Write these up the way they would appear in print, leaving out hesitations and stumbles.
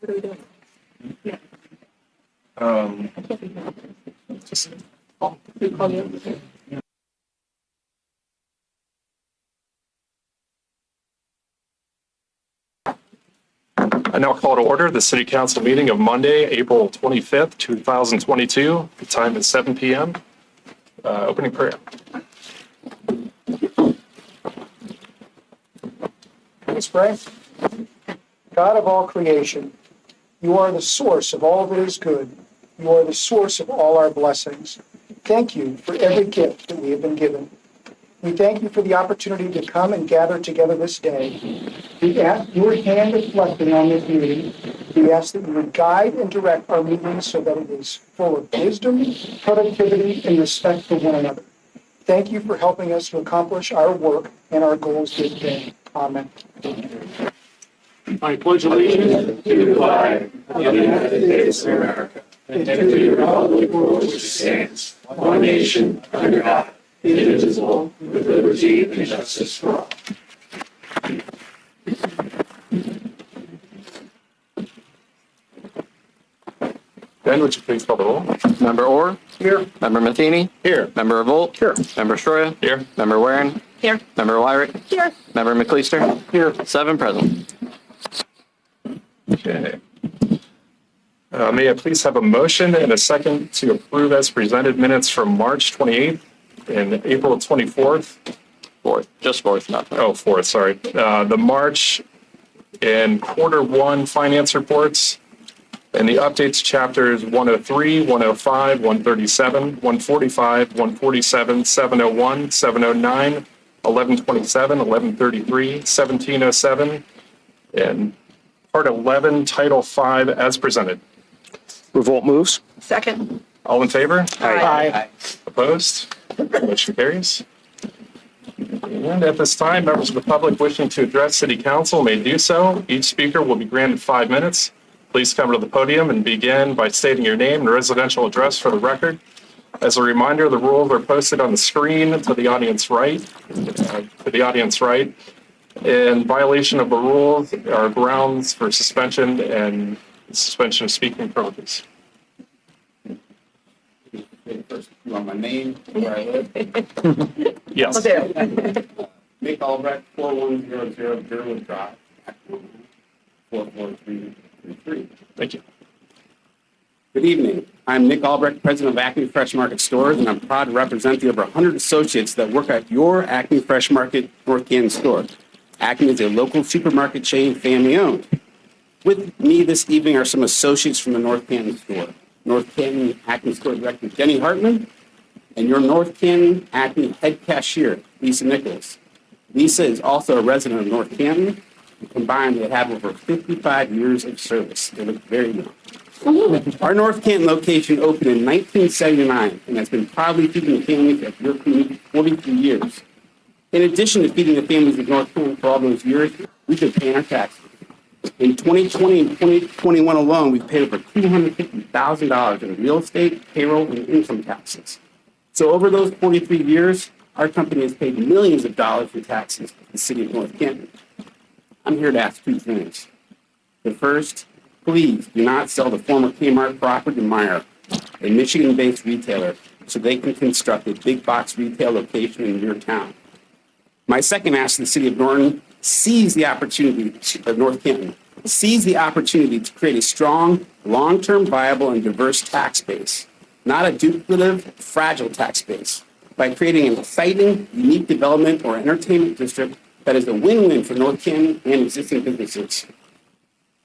What are we doing? Yeah. Just We call you. I now call to order the City Council meeting of Monday, April 25th, 2022. The time is 7 p.m. Opening prayer. Let's pray. God of all creation, you are the source of all that is good. You are the source of all our blessings. Thank you for every gift that we have been given. We thank you for the opportunity to come and gather together this day. We ask your hand of blessing on this meeting. We ask that you would guide and direct our meetings so that it is full of wisdom, productivity, and respect for one another. Thank you for helping us to accomplish our work and our goals this day. Amen. I pledge allegiance to the flag of the United States of America and to the republic for which it stands, one nation, under God, indivisible, with liberty and justice for all. Ben, would you please call the roll? Member Orr? Here. Member Matheny? Here. Member Revolt? Here. Member Stroya? Here. Member Warren? Here. Member Wyrick? Here. Member McLeister? Here. 7 present. Okay. May I please have a motion and a second to approve as presented minutes from March 28th and April 24th? 4th. Just 4th, not 3rd. Oh, 4th, sorry. The March and Q1 finance reports and the updates chapters 103, 105, 137, 145, 147, 701, 709, 1127, 1133, 1707, and Part 11, Title 5 as presented. Revolt moves. Second. All in favor? Aye. Opposed? Motion carries. And at this time, members of the public wishing to address City Council may do so. Each speaker will be granted 5 minutes. Please come to the podium and begin by stating your name and residential address for the record. As a reminder, the rules are posted on the screen to the audience right. In violation of the rules are grounds for suspension and suspension of speaking privileges. First, you want my name, where I live? Yes. Nick Albrecht, 41000 Durwood Drive, 44333. Thank you. Good evening. I'm Nick Albrecht, president of Acne Fresh Market Stores, and I'm proud to represent the over 100 associates that work at your Acne Fresh Market North Canton store. Acme is a local supermarket chain, family-owned. With me this evening are some associates from the North Canton store. North Canton Acme store director Jenny Hartman, and your North Canton Acme head cashier, Lisa Nichols. Lisa is also a resident of North Canton. Combined, they have over 55 years of service. They look very young. Our North Canton location opened in 1979 and has been proudly feeding the families of your community for 43 years. In addition to feeding the families of North Canton for all those years, we've been paying our taxes. In 2020 and 2021 alone, we've paid over $250,000 in real estate, payroll, and income taxes. So over those 43 years, our company has paid millions of dollars in taxes to the city of North Canton. I'm here to ask 2 things. The first, please do not sell the former Kmart property to Meijer, a Michigan-based retailer, so they can construct a big box retail location in your town. My second ask to the city of Norton, seize the opportunity of North Canton, seize the opportunity to create a strong, long-term viable and diverse tax base, not a duplicative, fragile tax base, by creating an exciting, unique development or entertainment district that is a win-win for North Canton and existing businesses.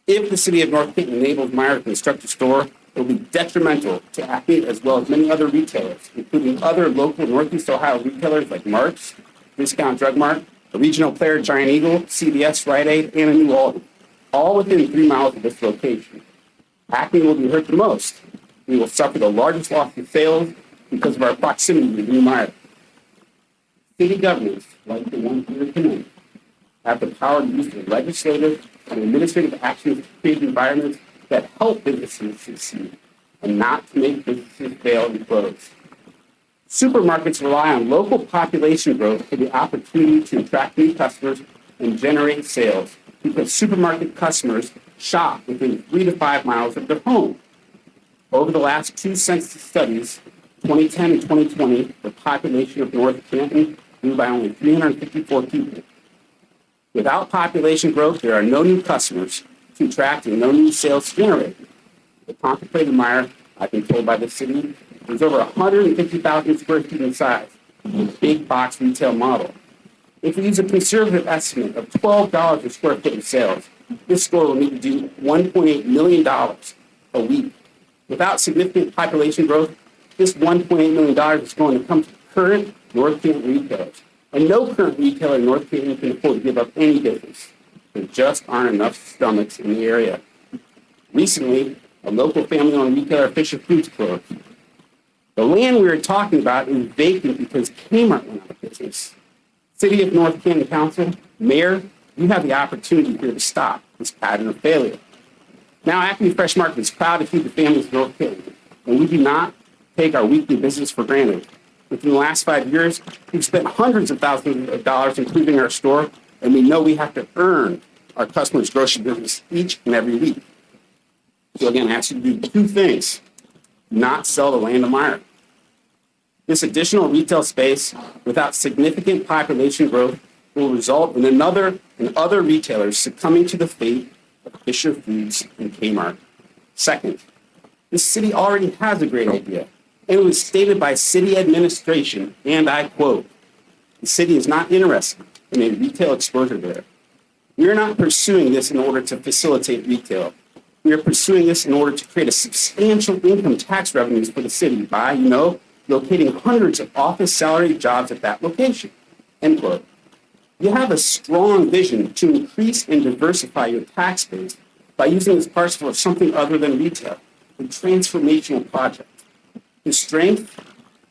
If the city of North Canton enables Meijer to construct a store, it will be detrimental to Acme as well as many other retailers, including other local Northeast Ohio retailers like Mark's, Discount Drug Mart, a regional player, Giant Eagle, CVS, Rite Aid, and a new Aldi, all within 3 miles of this location. Acme will be hurt the most. We will suffer the largest loss of sales because of our proximity to the new Meijer. City governments, like the one here tonight, have the power to use the legislative and administrative actions to create environments that help businesses succeed and not to make businesses fail and close. Supermarkets rely on local population growth for the opportunity to attract new customers and generate sales, because supermarket customers shop within 3 to 5 miles of their home. Over the last two census studies, 2010 and 2020, the population of North Canton grew by only 354 people. Without population growth, there are no new customers to attract and no new sales generated. The contemplated mire, I've been told by the city, is over 150,000 square feet in size, a big box retail model. If we use a conservative estimate of $12 a square foot in sales, this store will need to do $1.8 million a week. Without significant population growth, this $1.8 million is going to come to current North Canton retailers. And no current retailer in North Canton can afford to give up any business. There just aren't enough stomachs in the area. Recently, a local family-owned retailer, Fisher Foods, closed. The land we are talking about is vacant because Kmart went out of business. City of North Canton Council, Mayor, you have the opportunity here to stop this pattern of failure. Now, Acme Fresh Market is proud to feed the families of North Canton, and we do not take our weekly business for granted. Within the last 5 years, we've spent hundreds of thousands of dollars improving our store, and we know we have to earn our customers' grocery business each and every week. So again, I ask you to do two things. Not sell the land of mire. This additional retail space without significant population growth will result in other retailers succumbing to the fate of Fisher Foods and Kmart. Second, the city already has a great idea, and it was stated by city administration, and I quote, "The city is not interested in a retail exposure there. We are not pursuing this in order to facilitate retail. We are pursuing this in order to create a substantial income tax revenues for the city by, locating hundreds of office salary jobs at that location." End quote. You have a strong vision to increase and diversify your tax base by using this parcel for something other than retail, a transformational project. The strength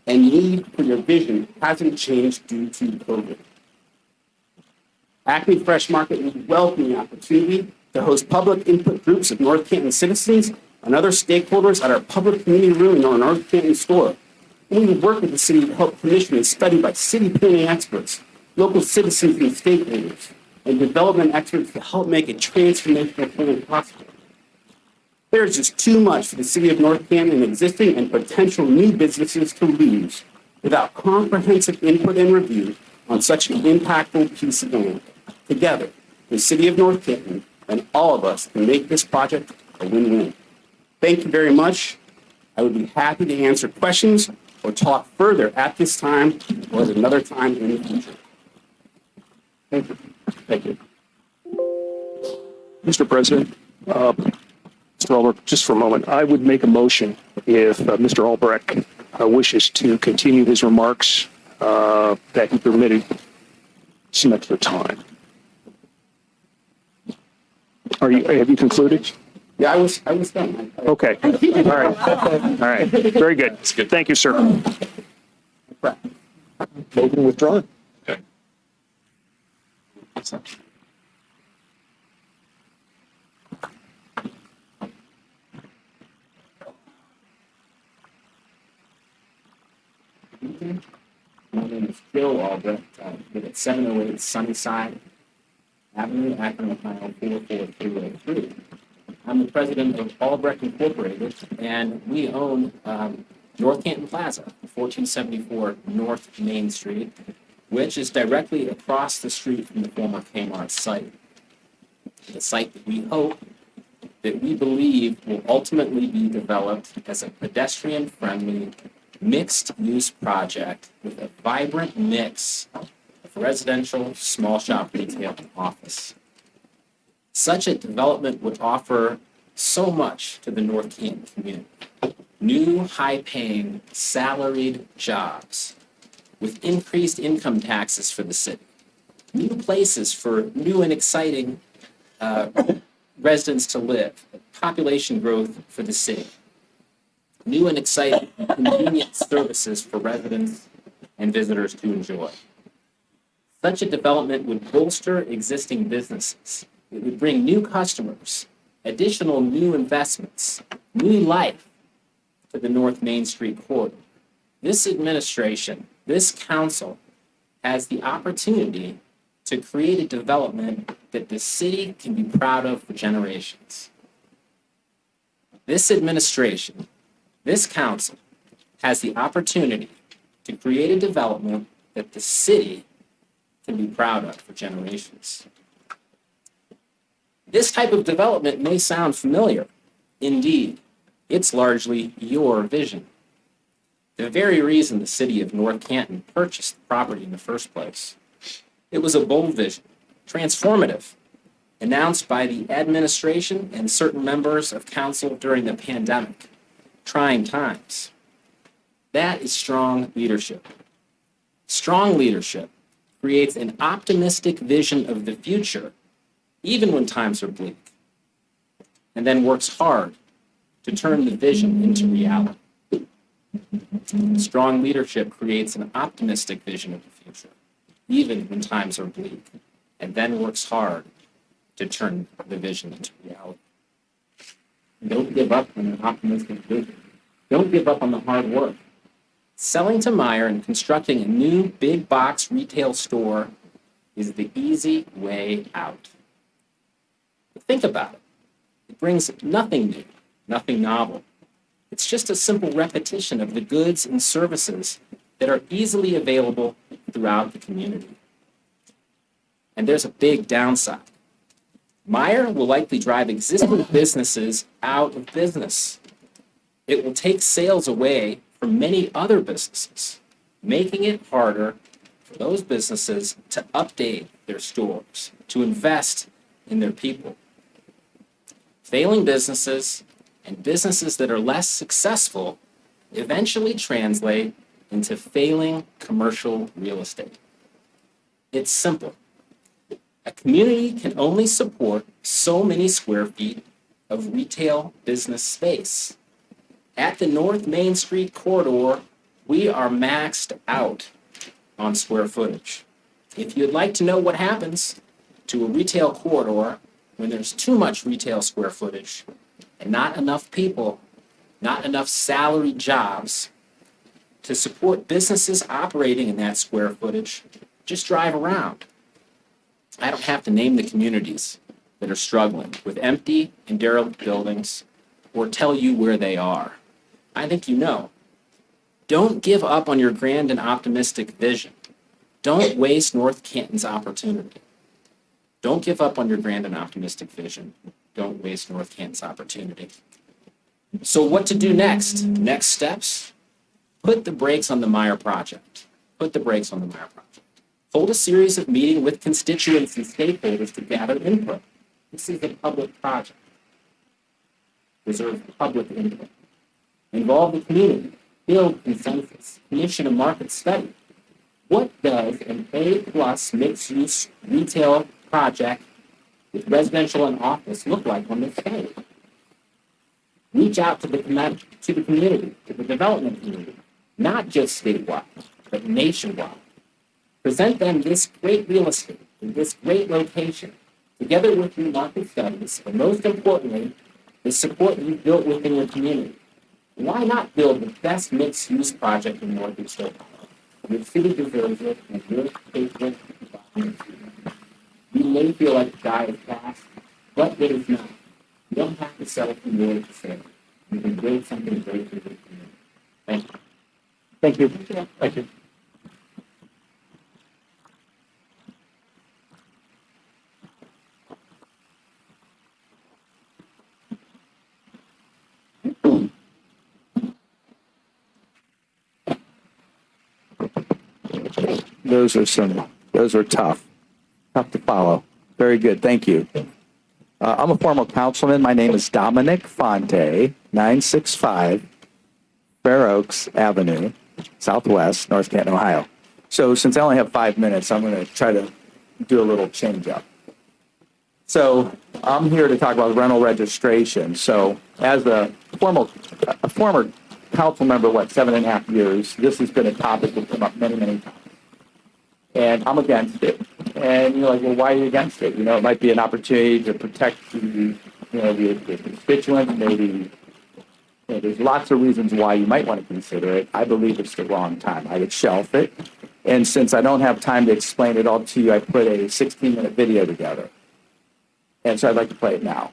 and need for your vision hasn't changed due to COVID. Acme Fresh Market would welcome the opportunity to host public input groups of North Canton citizens and other stakeholders at our public community room in our North Canton store. And we would work with the city to help commission a study by city planning experts, local citizens and stakeholders, and development experts to help make a transformational plan possible. There is just too much for the city of North Canton and existing and potential new businesses to lose without comprehensive input and review on such an impactful piece of land. Together, the city of North Canton and all of us can make this project a win-win. Thank you very much. I would be happy to answer questions or talk further at this time or at another time in the future. Thank you. Thank you. Mr. President, Mr. Albrecht, just for a moment, I would make a motion if Mr. Albrecht wishes to continue his remarks, that he permitted some extra time. Have you concluded? Yeah, I was done. Okay. All right. All right. Very good. That's good. Thank you, sir. Motion withdrawn. Okay. My name is Bill Albrecht. I live at 708 Sunnyside Avenue, Acton, Ohio 44303. I'm the president of Albrecht Incorporated, and we own North Canton Plaza, 1474 North Main Street, which is directly across the street from the former Kmart site. The site that we believe will ultimately be developed as a pedestrian-friendly, mixed-use project with a vibrant mix of residential, small shop retail, and office. Such a development would offer so much to the North Canton community. New, high-paying, salaried jobs with increased income taxes for the city. New places for new and exciting residents to live. Population growth for the city. New and exciting and convenient services for residents and visitors to enjoy. Such a development would bolster existing businesses. It would bring new customers, additional new investments, new life to the North Main Street corridor. This administration, this council, has the opportunity to create a development that the city can be proud of for generations. This administration, this council, has the opportunity to create a development that the city can be proud of for generations. This type of development may sound familiar. Indeed, it's largely your vision. The very reason the city of North Canton purchased the property in the first place. It was a bold vision, transformative, announced by the administration and certain members of council during the pandemic, trying times. That is strong leadership. Strong leadership creates an optimistic vision of the future, even when times are bleak, and then works hard to turn the vision into reality. Strong leadership creates an optimistic vision of the future, even when times are bleak, and then works hard to turn the vision into reality. Don't give up on an optimistic vision. Don't give up on the hard work. Selling to Meyer and constructing a new big box retail store is the easy way out. But think about it. It brings nothing new, nothing novel. It's just a simple repetition of the goods and services that are easily available throughout the community. And there's a big downside. Meyer will likely drive existing businesses out of business. It will take sales away from many other businesses, making it harder for those businesses to update their stores, to invest in their people. Failing businesses and businesses that are less successful eventually translate into failing commercial real estate. It's simple. A community can only support so many square feet of retail business space. At the North Main Street corridor, we are maxed out on square footage. If you'd like to know what happens to a retail corridor when there's too much retail square footage and not enough people, not enough salaried jobs to support businesses operating in that square footage, just drive around. I don't have to name the communities that are struggling with empty and derelict buildings or tell you where they are. I think you know. Don't give up on your grand and optimistic vision. Don't waste North Canton's opportunity. Don't give up on your grand and optimistic vision. Don't waste North Canton's opportunity. So what to do next? Next steps? Put the brakes on the Meyer project. Put the brakes on the Meyer project. Hold a series of meetings with constituents and stakeholders to gather input. This is a public project. Deserve public input. Involve the community. Build consensus. Commission a market study. What does an A+ mixed-use retail project with residential and office look like on this site? Reach out to the community, to the development community, not just statewide, but nationwide. Present them this great real estate in this great location, together with your market studies, and most importantly, the support you've built within your community. Why not build the best mixed-use project in Northeast Ohio? Your city deserves it, and your favorite environment. You may feel like the die is cast, but it is not. You don't have to settle for more to say. You can build something great for your community. Thank you. Thank you. Thank you. Those are tough to follow. Very good, thank you. I'm a former councilman. My name is Dominic Fonte, 965 Fair Oaks Avenue, Southwest, North Canton, Ohio. So since I only have 5 minutes, I'm going to try to do a little change up. So I'm here to talk about rental registration. So as a former council member, 7.5 years, this has been a topic that's come up many, many times. And I'm against it. And you're like, well, why are you against it? It might be an opportunity to protect the constituents. Maybe there's lots of reasons why you might want to consider it. I believe it's the wrong time. I would shelf it. And since I don't have time to explain it all to you, I put a 16-minute video together. And so I'd like to play it now.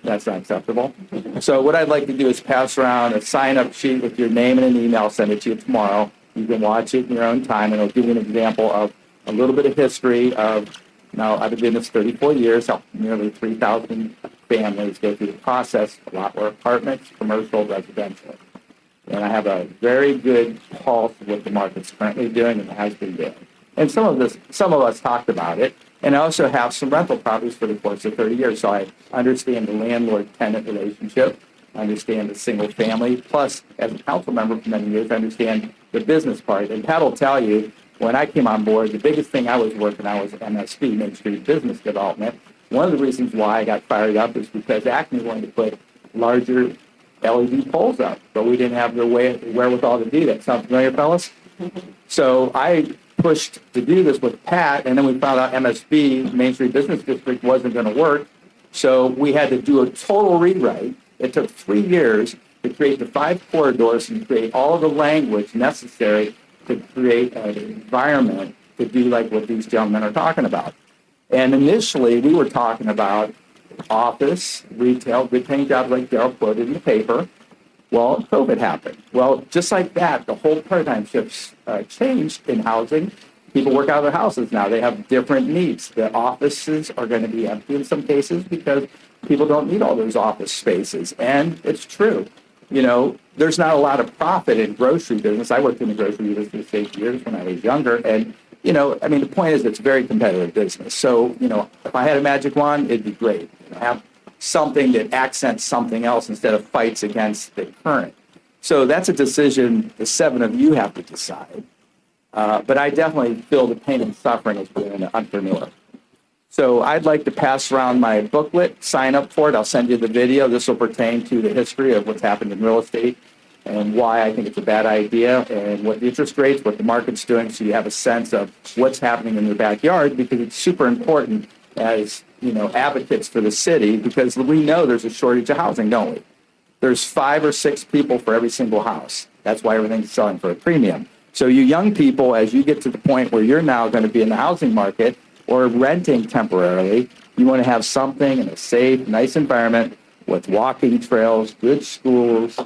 That's not acceptable. So what I'd like to do is pass around a sign-up sheet with your name and an email. I'll send it to you tomorrow. You can watch it in your own time, and it'll give you an example of a little bit of history of, now, I've been doing this 34 years, helped nearly 3,000 families go through the process. A lot were apartments, commercial, residential. And I have a very good pulse of what the market's currently doing and has been doing. And some of us talked about it. And I also have some rental properties for the course of 30 years. So I understand the landlord-tenant relationship. I understand the single family. Plus, as a council member for many years, I understand the business part. And Pat will tell you, when I came on board, the biggest thing I was working on was MSB, Main Street Business Development. One of the reasons why I got fired up is because Acme wanted to put larger LED poles up, but we didn't have the wherewithal to do that. Sound familiar, fellas? So I pushed to do this with Pat, and then we found out MSB, Main Street Business District, wasn't going to work. So we had to do a total rewrite. It took 3 years to create the 5 corridors and create all of the language necessary to create an environment to do like what these gentlemen are talking about. And initially, we were talking about office, retail, good paying jobs like Daryl quoted in the paper. Well, COVID happened. Well, just like that, the whole paradigm shifts changed in housing. People work out of their houses now. They have different needs. The offices are going to be empty in some cases because people don't need all those office spaces. And it's true. You know, there's not a lot of profit in grocery business. I worked in the grocery business for 8 years when I was younger. And, you know, I mean, the point is it's very competitive business. So, you know, if I had a magic wand, it'd be great. You know, have something that accents something else instead of fights against the current. So that's a decision the 7 of you have to decide. But I definitely feel the pain and suffering as being an entrepreneur. So I'd like to pass around my booklet, sign up for it. I'll send you the video. This will pertain to the history of what's happened in real estate and why I think it's a bad idea and what the interest rates, what the market's doing, so you have a sense of what's happening in your backyard, because it's super important as, you know, advocates for the city, because we know there's a shortage of housing, don't we? There's 5 or 6 people for every single house. That's why everything's selling for a premium. So you young people, as you get to the point where you're now going to be in the housing market or renting temporarily, you want to have something in a safe, nice environment with walking trails, good schools,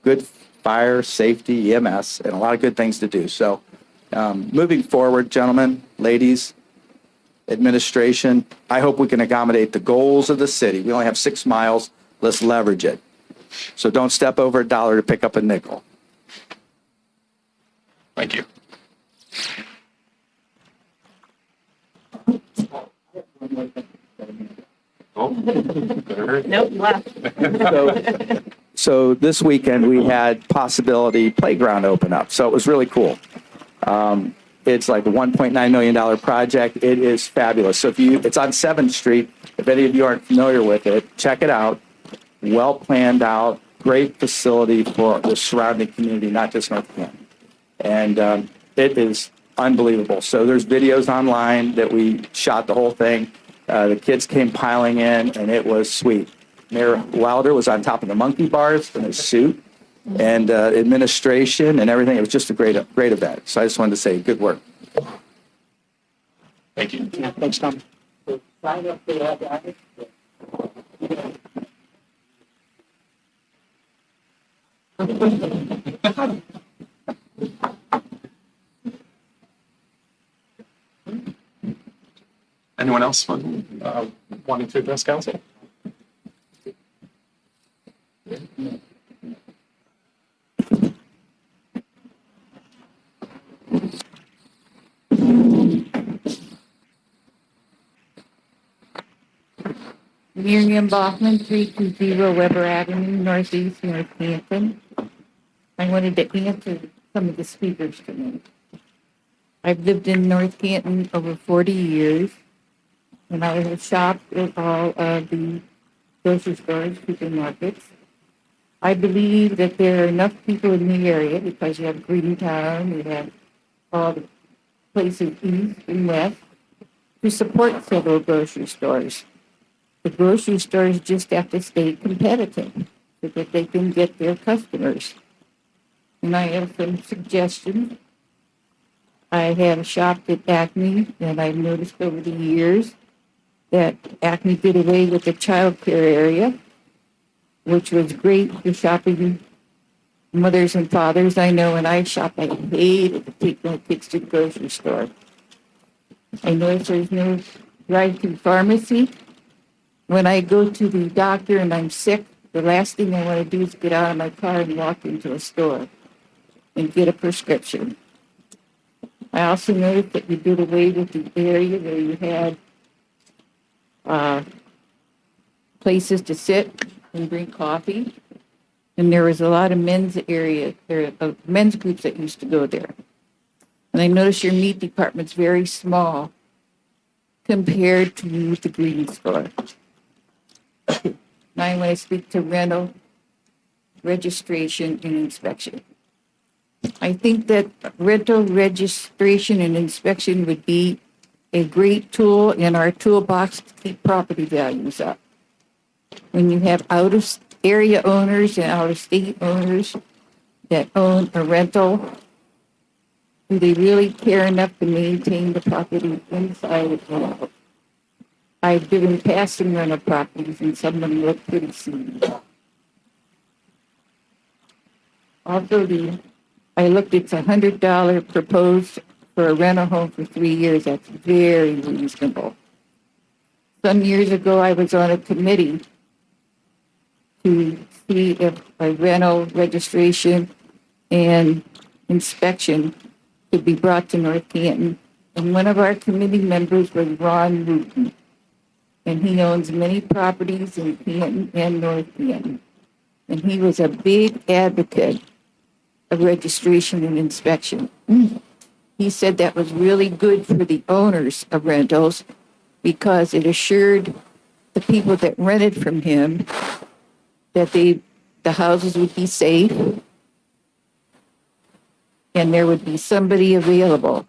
good fire, safety, EMS, and a lot of good things to do. So moving forward, gentlemen, ladies, administration, I hope we can accommodate the goals of the city. We only have 6 miles. Let's leverage it. So don't step over $1 to pick up a nickel. Thank you. Oh, Nope, left. So this weekend we had Possibility Playground open up. So it was really cool. It's like a $1.9 million project. It is fabulous. So it's on 7th Street. If any of you aren't familiar with it, check it out. Well planned out, great facility for the surrounding community, not just North Canton. And it is unbelievable. So there's videos online that we shot the whole thing. The kids came piling in, and it was sweet. Mayor Wilder was on top of the monkey bars in his suit, and administration and everything. It was just a great event. So I just wanted to say good work. thank you. Yeah, thanks, Tom. Sign up for that, guys. Anyone else wanting to address council? Miriam Bachman, 320 Weber Avenue, Northeast, North Canton. I wanted to answer some of the speakers tonight. I've lived in North Canton over 40 years, and I have shopped at all of the grocery stores, supermarkets. I believe that there are enough people in the area, because you have Greentown, you have all the places east and west, to support several grocery stores. The grocery stores just have to stay competitive so that they can get their customers. And I have some suggestions. I have shopped at Acme, and I've noticed over the years that Acme did away with the child care area, which was great for shopping mothers and fathers. I know when I shop, I hated to take my kids to the grocery store. I noticed there's no drive-through pharmacy. When I go to the doctor and I'm sick, the last thing I want to do is get out of my car and walk into a store and get a prescription. I also noticed that you did away with the area where you had places to sit and drink coffee. And there was a lot of men's men's groups that used to go there. And I noticed your meat department's very small compared to the green store. Now I want to speak to rental, registration, and inspection. I think that rental, registration, and inspection would be a great tool in our toolbox to keep property values up. When you have out-of-area owners and out-of-state owners that own a rental, do they really care enough to maintain the property inside and out? I've driven past some rental properties and some of them look pretty seedy. Also, I looked, it's $100 proposed for a rental home for 3 years. That's very reasonable. Some years ago, I was on a committee to see if a rental registration and inspection could be brought to North Canton. And one of our committee members was Ron Wooten. And he owns many properties in Canton and North Canton. And he was a big advocate of registration and inspection. He said that was really good for the owners of rentals because it assured the people that rented from him that the houses would be safe and there would be somebody available.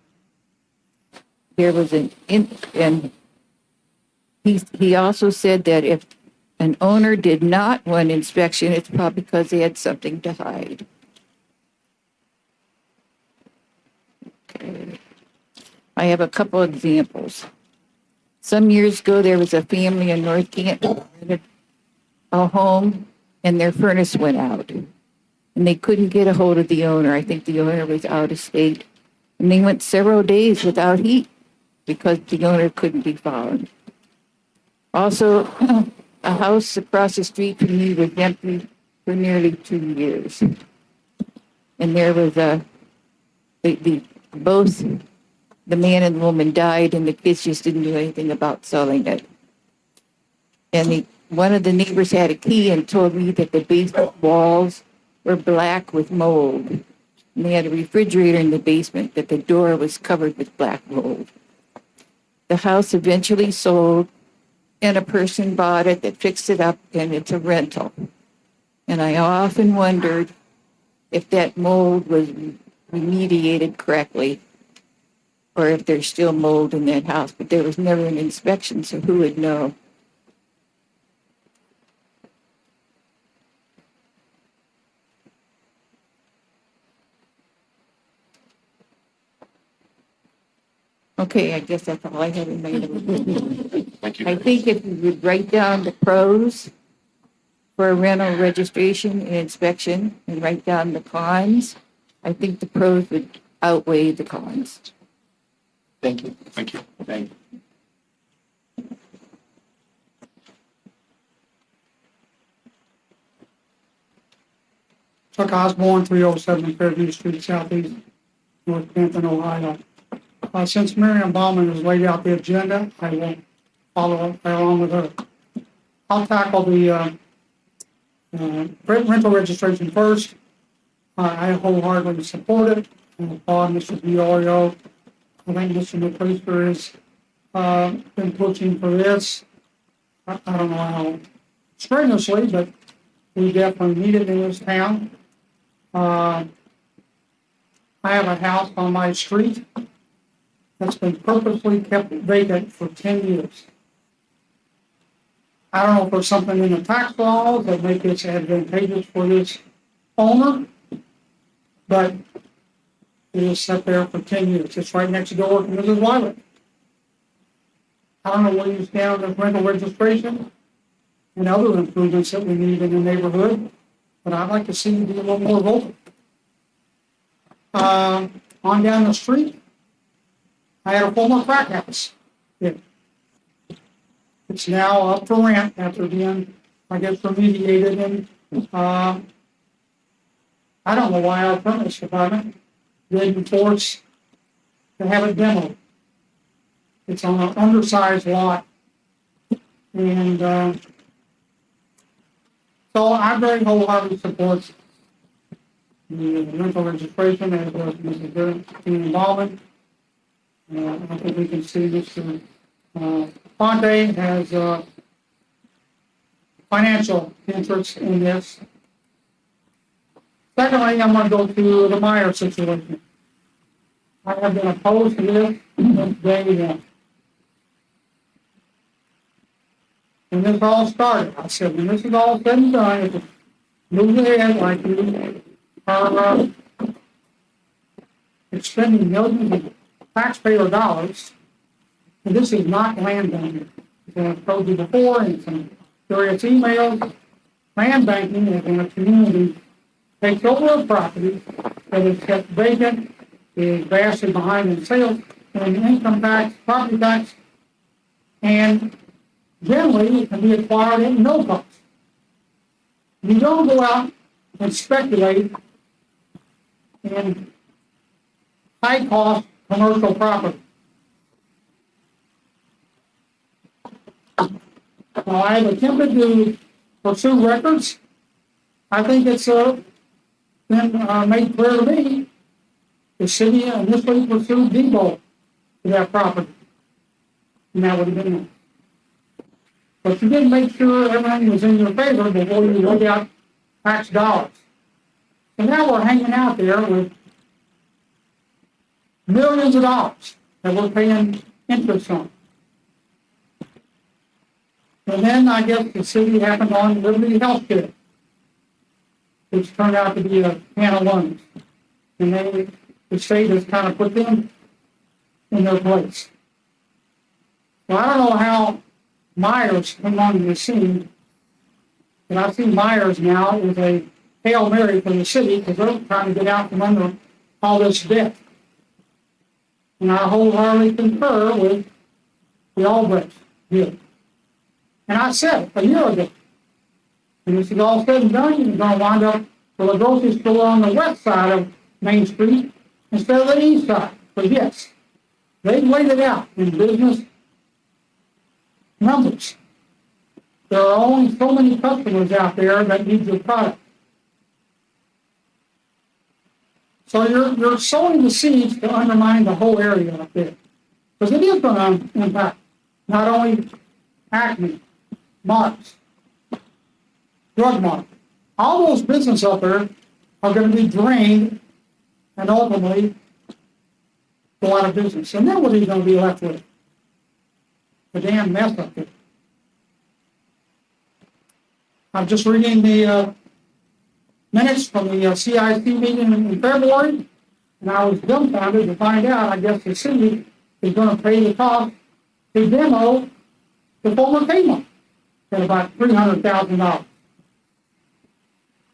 There was and he also said that if an owner did not want inspection, it's probably because they had something to hide. Okay. I have a couple examples. Some years ago, there was a family in North Canton who rented a home and their furnace went out. And they couldn't get a hold of the owner. I think the owner was out of state. And they went several days without heat because the owner couldn't be found. Also, a house across the street from me was empty for nearly 2 years. And there was both the man and the woman died and the kids just didn't do anything about selling it. And one of the neighbors had a key and told me that the basement walls were black with mold. And they had a refrigerator in the basement, that the door was covered with black mold. The house eventually sold, and a person bought it that fixed it up, and it's a rental. And I often wondered if that mold was remediated correctly, or if there's still mold in that house. But there was never an inspection, so who would know? Okay, I guess that's all I have in my notes. Thank you. I think if you would write down the pros for a rental registration and inspection and write down the cons, I think the pros would outweigh the cons. Thank you. Thank you. Thank you. Chuck Osborne, 307 Fairview Street, Southeast, North Canton, Ohio. Since Miriam Bauman has laid out the agenda, I will follow up along with her. I'll tackle the rental registration first. I wholeheartedly support it. And applaud Mr. Diorio. I think Mr. McClister has been pushing for this. I don't know how strenuously, but we definitely need it in this town. I have a house on my street that's been purposely kept vacant for 10 years. I don't know if there's something in the tax laws that make this advantageous for this owner, but it is set there for 10 years. It's right next door to Mrs. Wyland. I don't know where you stand on the rental registration and other improvements that we need in the neighborhood, but I'd like to see you be a little more vocal. On down the street, I had a former crack house. It's now up for rent after being, I guess, remediated, and I don't know why our permits department didn't force to have it demoed. It's on an undersized lot, and so I very wholeheartedly support the rental registration as was Mrs. Ballman. I think we can see Mr. Fonte has financial interest in this. Secondly, I'm going to go to the Meyer situation. I have been opposed to this since day one. When this all started, I said, when this is all said and done, if it moves ahead like you are expending millions of taxpayer dollars, and this is not land banking. As I've told you before in some various emails, land banking is when a community takes over a property that is kept vacant, is vastly behind in sales, and income tax, property tax, and generally it can be acquired at no cost. You don't go out and speculate in high-cost commercial property. Now, I have attempted to pursue records. I think it's been made clear to me the city initially pursued deed-bolt to that property, and that would have been it. But you didn't make sure everything was in your favor before you laid out tax dollars. So now we're hanging out there with millions of dollars that we're paying interest on. And then I guess the city happened on Liberty Healthcare, which turned out to be a can of worms. And the state has kind of put them in their place. So I don't know how Myers came onto the scene, but I see Myers now as a Hail Mary for the city because they're trying to get out from under all this debt. And I wholeheartedly concur with the Albrecht view. And I said a year ago, when this is all said and done, you're going to wind up with a grocery store on the west side of Main Street instead of the east side. But yes, they've laid it out in business numbers. There are only so many customers out there that need your product. So you're sowing the seeds to undermine the whole area up there. Because it is going to impact not only Acme, Marks, Drug Mart. All those businesses up there are going to be drained and ultimately go out of business. And then what are you going to be left with? The damn mess up there. I'm just reading the minutes from the CIC meeting in February, and I was dumbfounded to find out, I guess the city is going to pay the cost to demo the former Kmart at about $300,000.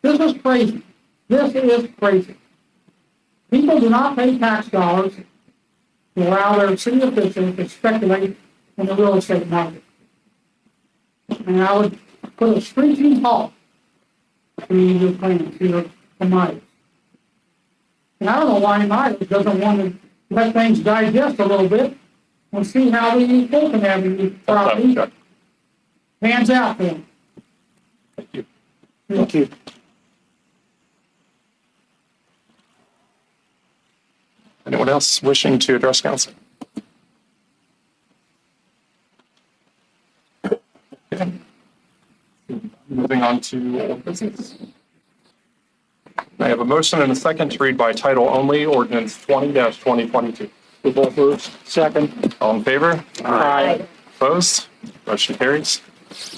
This is crazy. This is crazy. People do not pay tax dollars to allow their city officials to speculate in the real estate market. And I would put a screeching halt to your plans here from Myers. And I don't know why Myers doesn't want to let things digest a little bit and see how the Fulton Avenue property pans out for them. Thank you. Thank you. Anyone else wishing to address council? Okay. Moving on to old business. I have a motion and a second to read by title only, ordinance 20-2022. Move all first. Second. All in favor? Aye. Opposed? Motion carries.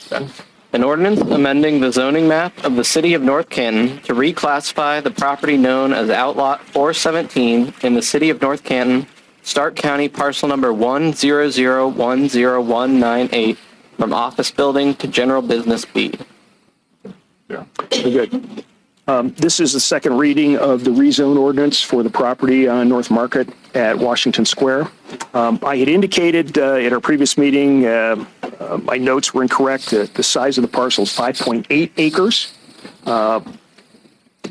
Ben? An ordinance amending the zoning map of the city of North Canton to reclassify the property known as Outlot 417 in the city of North Canton, Stark County parcel number 100101198 from office building to general business B. Yeah. Very good. This is the second reading of the rezone ordinance for the property on North Market at Washington Square. I had indicated at our previous meeting, my notes were incorrect. The size of the parcel is 5.8 acres. The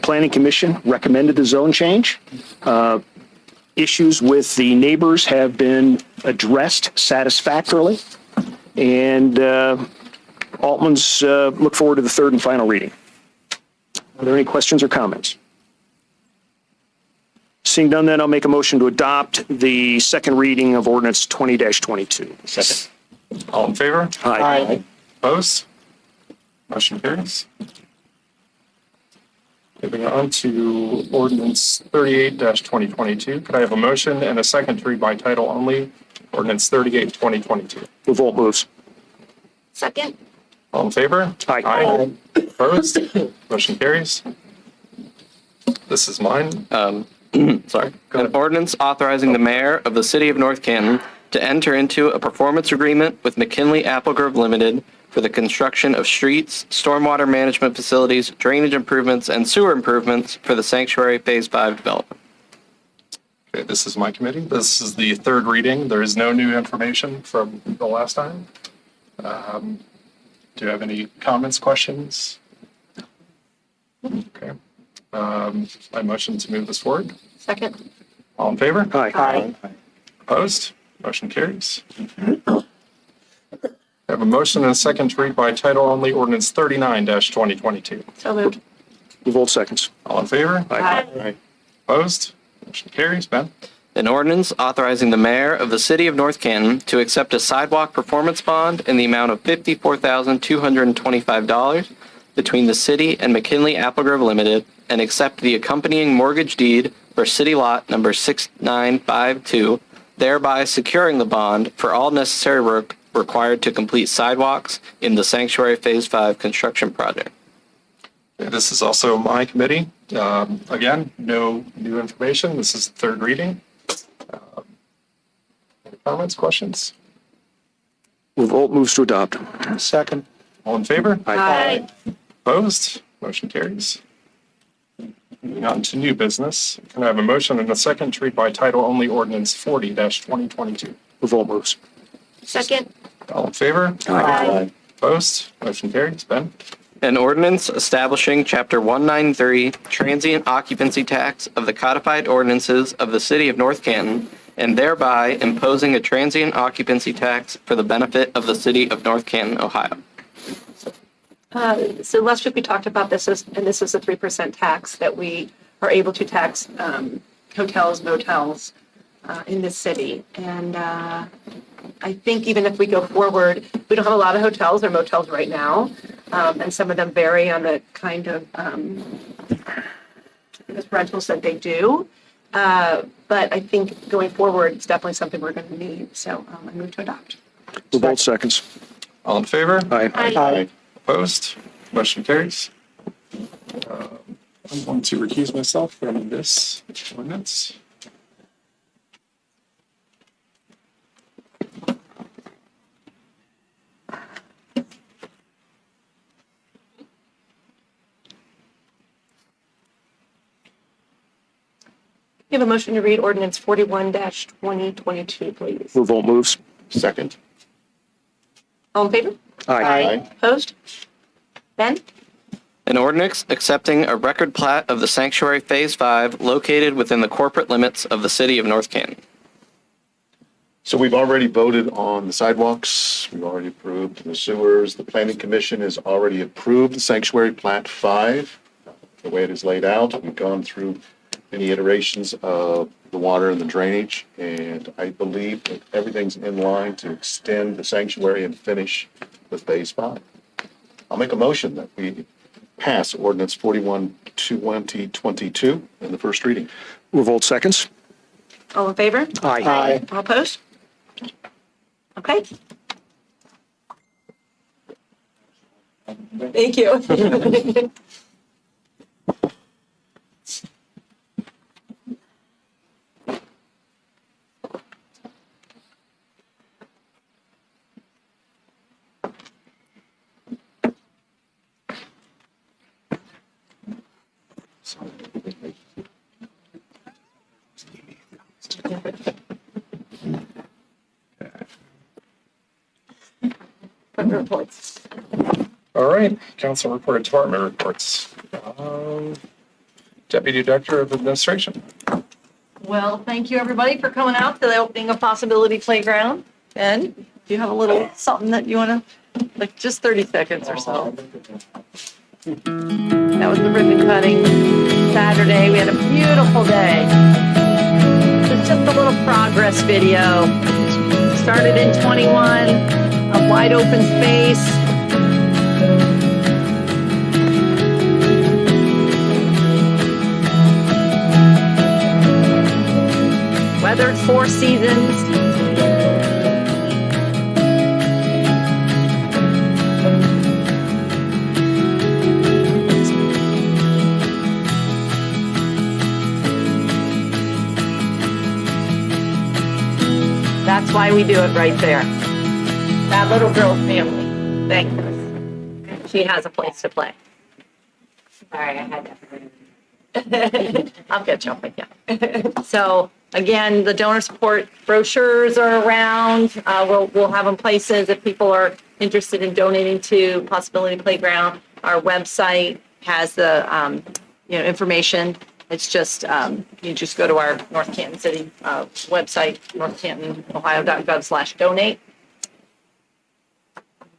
Planning Commission recommended the zone change. Issues with the neighbors have been addressed satisfactorily, and Altman's look forward to the third and final reading. Are there any questions or comments? Seeing none, then I'll make a motion to adopt the second reading of ordinance 20-22. Second. All in favor? Aye. Opposed? Motion carries. Moving on to ordinance 38-2022. Could I have a motion and a second to read by title only? Ordinance 38-2022. Revolt moves. Second. All in favor? Aye. Opposed? Motion carries. This is mine. Sorry. An ordinance authorizing the mayor of the city of North Canton to enter into a performance agreement with McKinley Applegrove Limited for the construction of streets, stormwater management facilities, drainage improvements, and sewer improvements for the Sanctuary Phase 5 development. Okay, this is my committee. This is the third reading. There is no new information from the last time. Do you have any comments, questions? Okay. I motion to move this forward. Second. All in favor? Aye. Opposed? Motion carries. I have a motion and a second to read by title only ordinance 39-2022. So moved. Revolt seconds. All in favor? Aye. Opposed? Motion carries. Ben? An ordinance authorizing the mayor of the city of North Canton to accept a sidewalk performance bond in the amount of $54,225 between the city and McKinley Applegrove Limited and accept the accompanying mortgage deed for city lot number 6952, thereby securing the bond for all necessary work required to complete sidewalks in the Sanctuary Phase 5 construction project. This is also my committee. Again, no new information. This is the third reading. Any comments, questions? Revolt moves to adopt. Second. All in favor? Aye. Opposed? Motion carries. Moving on to new business. Can I have a motion and a second to read by title only ordinance 40-2022? Revolt moves. Second. All in favor? Aye. Opposed? Motion carries. Ben? An ordinance establishing Chapter 193 Transient Occupancy Tax of the Codified Ordinances of the City of North Canton and thereby imposing a transient occupancy tax for the benefit of the City of North Canton, Ohio. So last week we talked about this, and this is a 3% tax that we are able to tax hotels, motels in this city. And I think even if we go forward, we don't have a lot of hotels or motels right now, and some of them vary on the kind of rentals that they do. But I think going forward, it's definitely something we're going to need. So I move to adopt. Revolt seconds. All in favor? Aye. Aye. Opposed? Motion carries. I'm going to recuse myself from this ordinance. We have a motion to read ordinance 41-2022, please. Revolt moves. Second. All in favor? Aye. Opposed? Ben? An ordinance accepting a record plat of the Sanctuary Phase 5 located within the corporate limits of the City of North Canton. So we've already voted on the sidewalks. We've already approved the sewers. The Planning Commission has already approved the Sanctuary Plat 5, the way it is laid out. We've gone through many iterations of the water and the drainage, and I believe that everything's in line to extend the sanctuary and finish with Phase 5. I'll make a motion that we pass ordinance 41-2022 in the first reading. Revolt seconds. All in favor? Aye. All opposed? Okay. Thank you. Reports. All right, council report and department reports. Deputy Director of Administration. Well, thank you, everybody, for coming out to the opening of Possibility Playground. And do you have a little something that you want to, like, just 30 seconds or so? That was the ribbon cutting Saturday. We had a beautiful day. It's just a little progress video. Started in 21, a wide open space. Weathered 4 seasons. That's why we do it right there. That little girl's family. Thank you. She has a place to play. Sorry, I had that. I'll catch up with you. So again, the donor support brochures are around. We'll have them places if people are interested in donating to Possibility Playground. Our website has the information. It's just you just go to our North Canton City website, northcantanohio.gov/donate.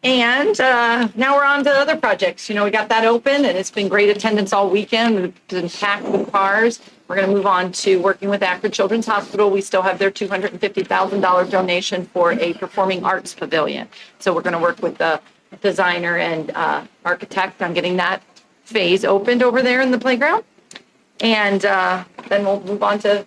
And now we're on to other projects. We got that open and it's been great attendance all weekend. We've been packed with cars. We're going to move on to working with Acne Children's Hospital. We still have their $250,000 donation for a performing arts pavilion. So we're going to work with the designer and architect on getting that phase opened over there in the playground. And then we'll move on to,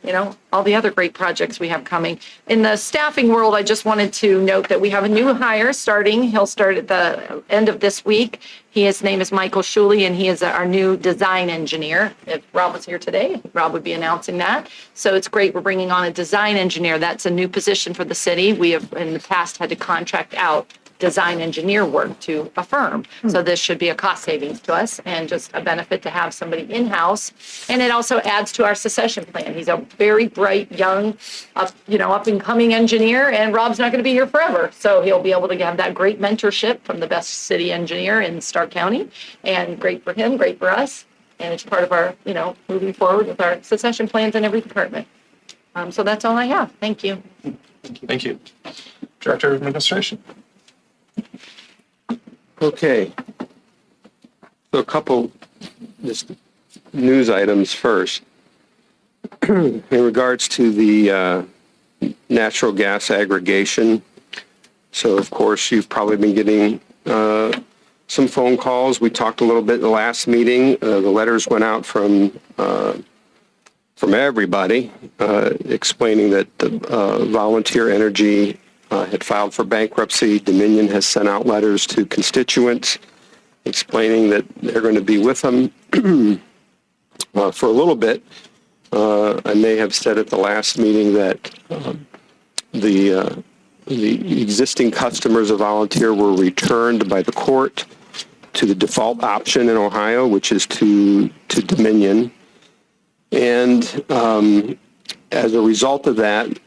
all the other great projects we have coming. In the staffing world, I just wanted to note that we have a new hire starting. He'll start at the end of this week. His name is Michael Schuley, and he is our new design engineer. If Rob was here today, Rob would be announcing that. So it's great. We're bringing on a design engineer. That's a new position for the city. We have in the past had to contract out design engineer work to a firm. So this should be a cost savings to us and just a benefit to have somebody in-house. And it also adds to our succession plan. He's a very bright, young, up and coming engineer, and Rob's not going to be here forever. So he'll be able to have that great mentorship from the best city engineer in Stark County, and great for him, great for us. And it's part of our, moving forward with our succession plans in every department. So that's all I have. Thank you. Thank you. Director of Administration. Okay. So a couple just news items first. In regards to the natural gas aggregation. So of course you've probably been getting some phone calls. We talked a little bit in the last meeting. The letters went out from everybody explaining that the Volunteer Energy had filed for bankruptcy. Dominion has sent out letters to constituents explaining that they're going to be with them for a little bit. I may have said at the last meeting that the existing customers of Volunteer were returned by the court to the default option in Ohio, which is to Dominion. And as a result of that,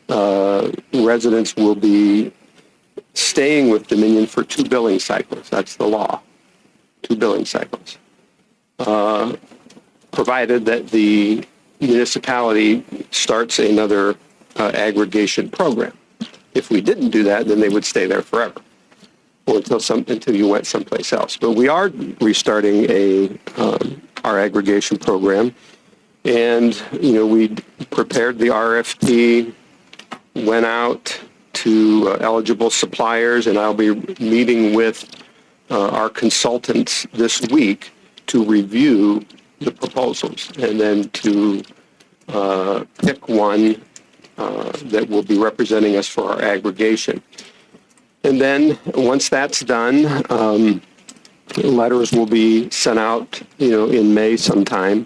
residents will be staying with Dominion for 2 billing cycles. That's the law, 2 billing cycles, provided that the municipality starts another aggregation program. If we didn't do that, then they would stay there forever, or until you went someplace else. But we are restarting our aggregation program. And, we prepared the RFP, went out to eligible suppliers, and I'll be meeting with our consultants this week to review the proposals and then to pick one that will be representing us for our aggregation. And then once that's done, letters will be sent out, in May sometime,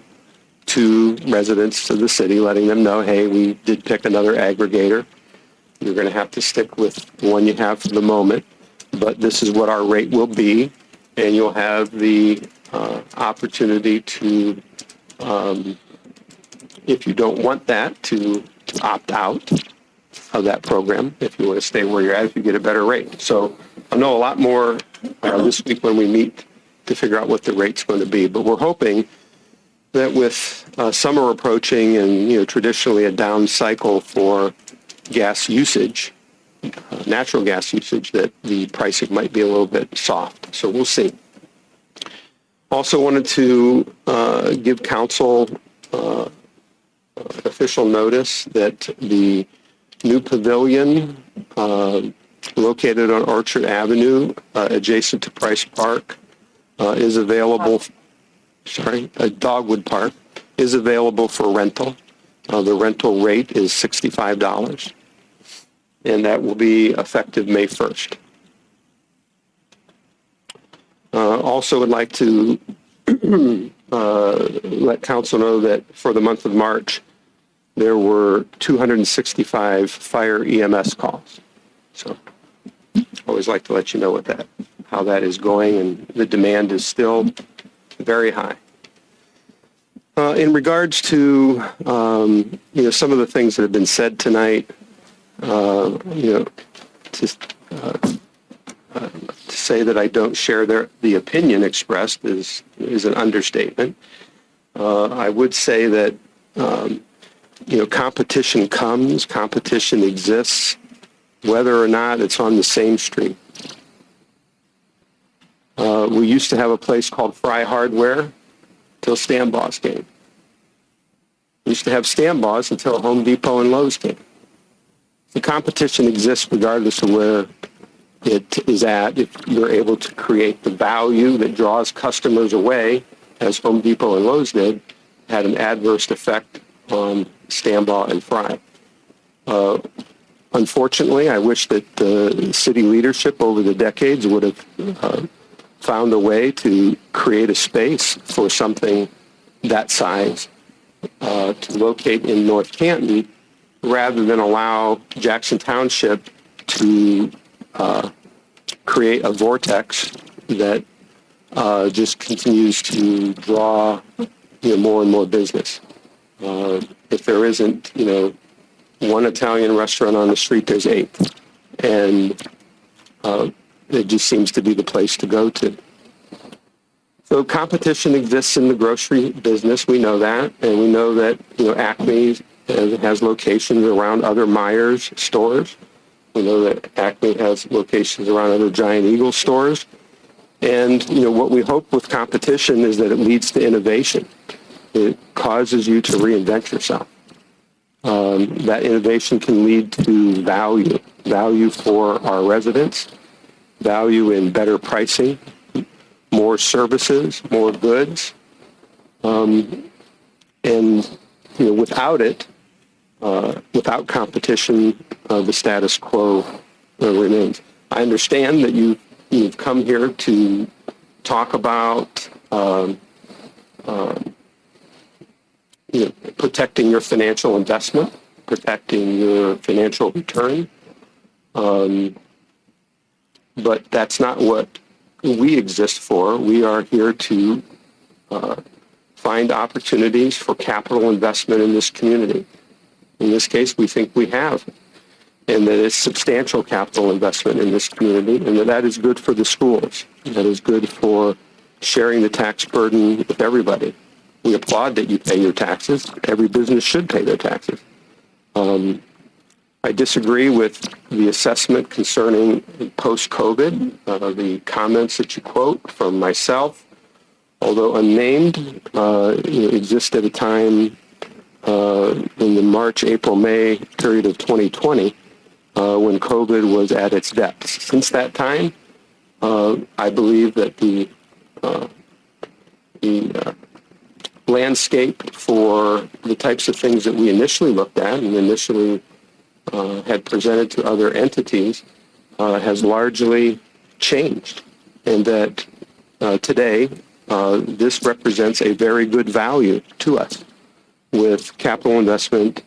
to residents of the city, letting them know, hey, we did pick another aggregator. You're going to have to stick with the one you have for the moment, but this is what our rate will be, and you'll have the opportunity to if you don't want that, to opt out of that program. If you want to stay where you're at, if you get a better rate. So I'll know a lot more this week when we meet to figure out what the rate's going to be. But we're hoping that with summer approaching and traditionally a down cycle for gas usage, natural gas usage, that the pricing might be a little bit soft. So we'll see. Also wanted to give council official notice that the new pavilion located on Orchard Avenue, adjacent to Price Park, is available. Dogwood Park is available for rental. The rental rate is $65, and that will be effective May 1st. Also would like to let council know that for the month of March, there were 265 fire EMS calls. So always like to let you know how that is going, and the demand is still very high. In regards to some of the things that have been said tonight, to say that I don't share the opinion expressed is an understatement. I would say that competition comes, competition exists, whether or not it's on the same street. We used to have a place called Fry Hardware till Stanbaugh's came. We used to have Stanbaugh's until Home Depot and Lowe's came. The competition exists regardless of where it is at. If you're able to create the value that draws customers away, as Home Depot and Lowe's did, had an adverse effect on Stanbaugh and Fry. Unfortunately, I wish that the city leadership over the decades would have found a way to create a space for something that size to locate in North Canton, rather than allow Jackson Township to create a vortex that just continues to draw more and more business. If there isn't one Italian restaurant on the street, there's 8, and it just seems to be the place to go to. So competition exists in the grocery business. We know that, and we know that Acme has locations around other Myers stores. We know that Acme has locations around other Giant Eagle stores. And what we hope with competition is that it leads to innovation. It causes you to reinvent yourself. That innovation can lead to value for our residents, value in better pricing, more services, more goods, and without it, without competition, the status quo remains. I understand that you've come here to talk about protecting your financial investment, protecting your financial return, but that's not what we exist for. We are here to find opportunities for capital investment in this community. In this case, we think we have, and that it's substantial capital investment in this community, and that is good for the schools. That is good for sharing the tax burden with everybody. We applaud that you pay your taxes. Every business should pay their taxes. I disagree with the assessment concerning post-COVID, the comments that you quote from myself, although unnamed, exist at a time in the March, April, May period of 2020 when COVID was at its depths. Since that time, I believe that the landscape for the types of things that we initially looked at and initially had presented to other entities has largely changed, and that today this represents a very good value to us with capital investment,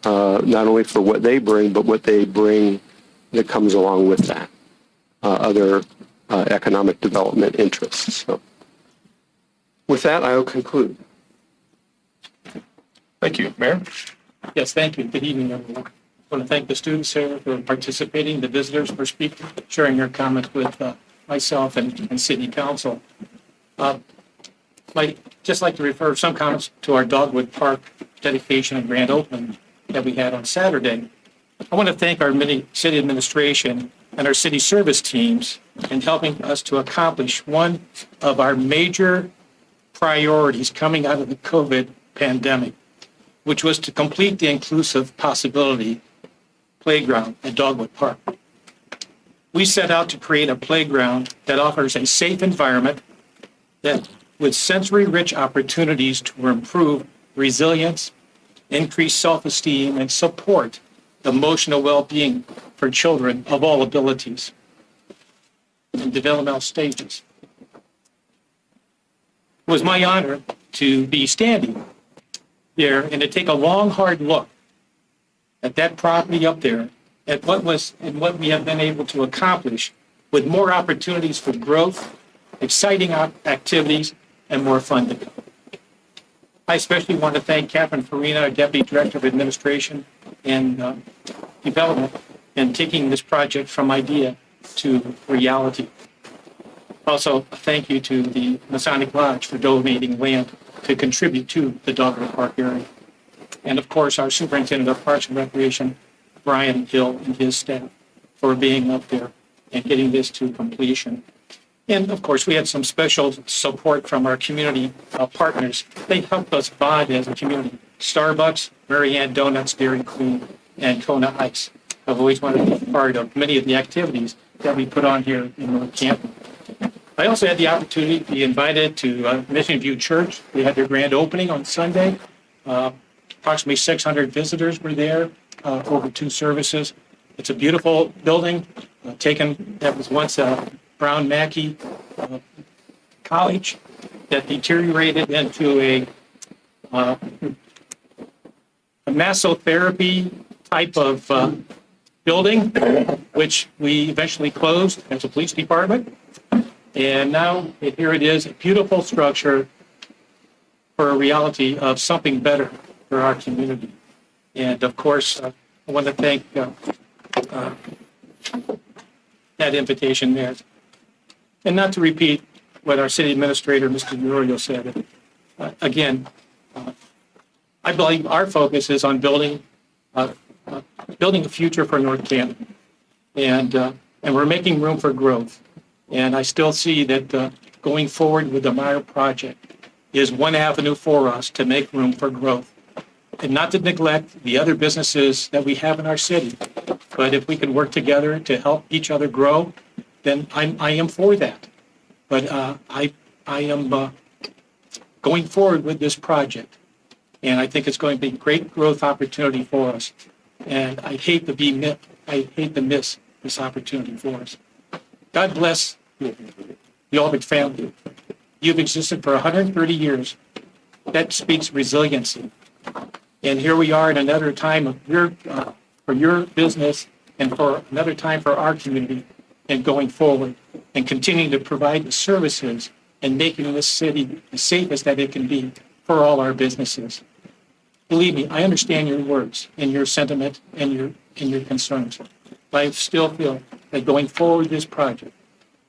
not only for what they bring, but what they bring that comes along with that, other economic development interests. So with that, I will conclude. Thank you. Mayor? Yes, thank you. Good evening, everyone. I want to thank the students here for participating, the visitors for speaking, sharing their comments with myself and City Council. I'd just like to refer some comments to our Dogwood Park dedication and grand opening that we had on Saturday. I want to thank our city administration and our city service teams in helping us to accomplish one of our major priorities coming out of the COVID pandemic, which was to complete the inclusive possibility playground at Dogwood Park. We set out to create a playground that offers a safe environment that with sensory-rich opportunities to improve resilience, increase self-esteem, and support emotional well-being for children of all abilities and developmental stages. It was my honor to be standing there and to take a long, hard look at that property up there, at what we have been able to accomplish with more opportunities for growth, exciting activities, and more funding. I especially want to thank Catherine Farina, our Deputy Director of Administration and Development, in taking this project from idea to reality. Also, a thank you to the Masonic Lodge for donating land to contribute to the Dogwood Park area. And of course, our Superintendent of Parks and Recreation, Brian Hill, and his staff for being up there and getting this to completion. And of course, we had some special support from our community partners. They helped us bond as a community. Starbucks, Mary Ann Donuts, Dairy Queen, and Kona Ice. I've always wanted to be part of many of the activities that we put on here in North Canton. I also had the opportunity to be invited to Mission View Church. They had their grand opening on Sunday. Approximately 600 visitors were there over 2 services. It's a beautiful building that was once a Brown Mackey college that deteriorated into a massotherapy type of building, which we eventually closed as a police department. And now here it is, a beautiful structure for a reality of something better for our community. And of course, I want to thank that invitation there. And not to repeat what our city administrator, Mr. Murillo, said. Again, I believe our focus is on building a future for North Canton. And we're making room for growth. And I still see that going forward with the Meyer project is one avenue for us to make room for growth. And not to neglect the other businesses that we have in our city. But if we can work together to help each other grow, then I am for that. But I am going forward with this project. And I think it's going to be a great growth opportunity for us. And I hate to miss this opportunity for us. God bless the Albrecht family. You've existed for 130 years. That speaks resiliency. And here we are in another time of for your business and for another time for our community and going forward and continuing to provide the services and making this city the safest that it can be for all our businesses. Believe me, I understand your words and your sentiment and your concerns. But I still feel that going forward this project,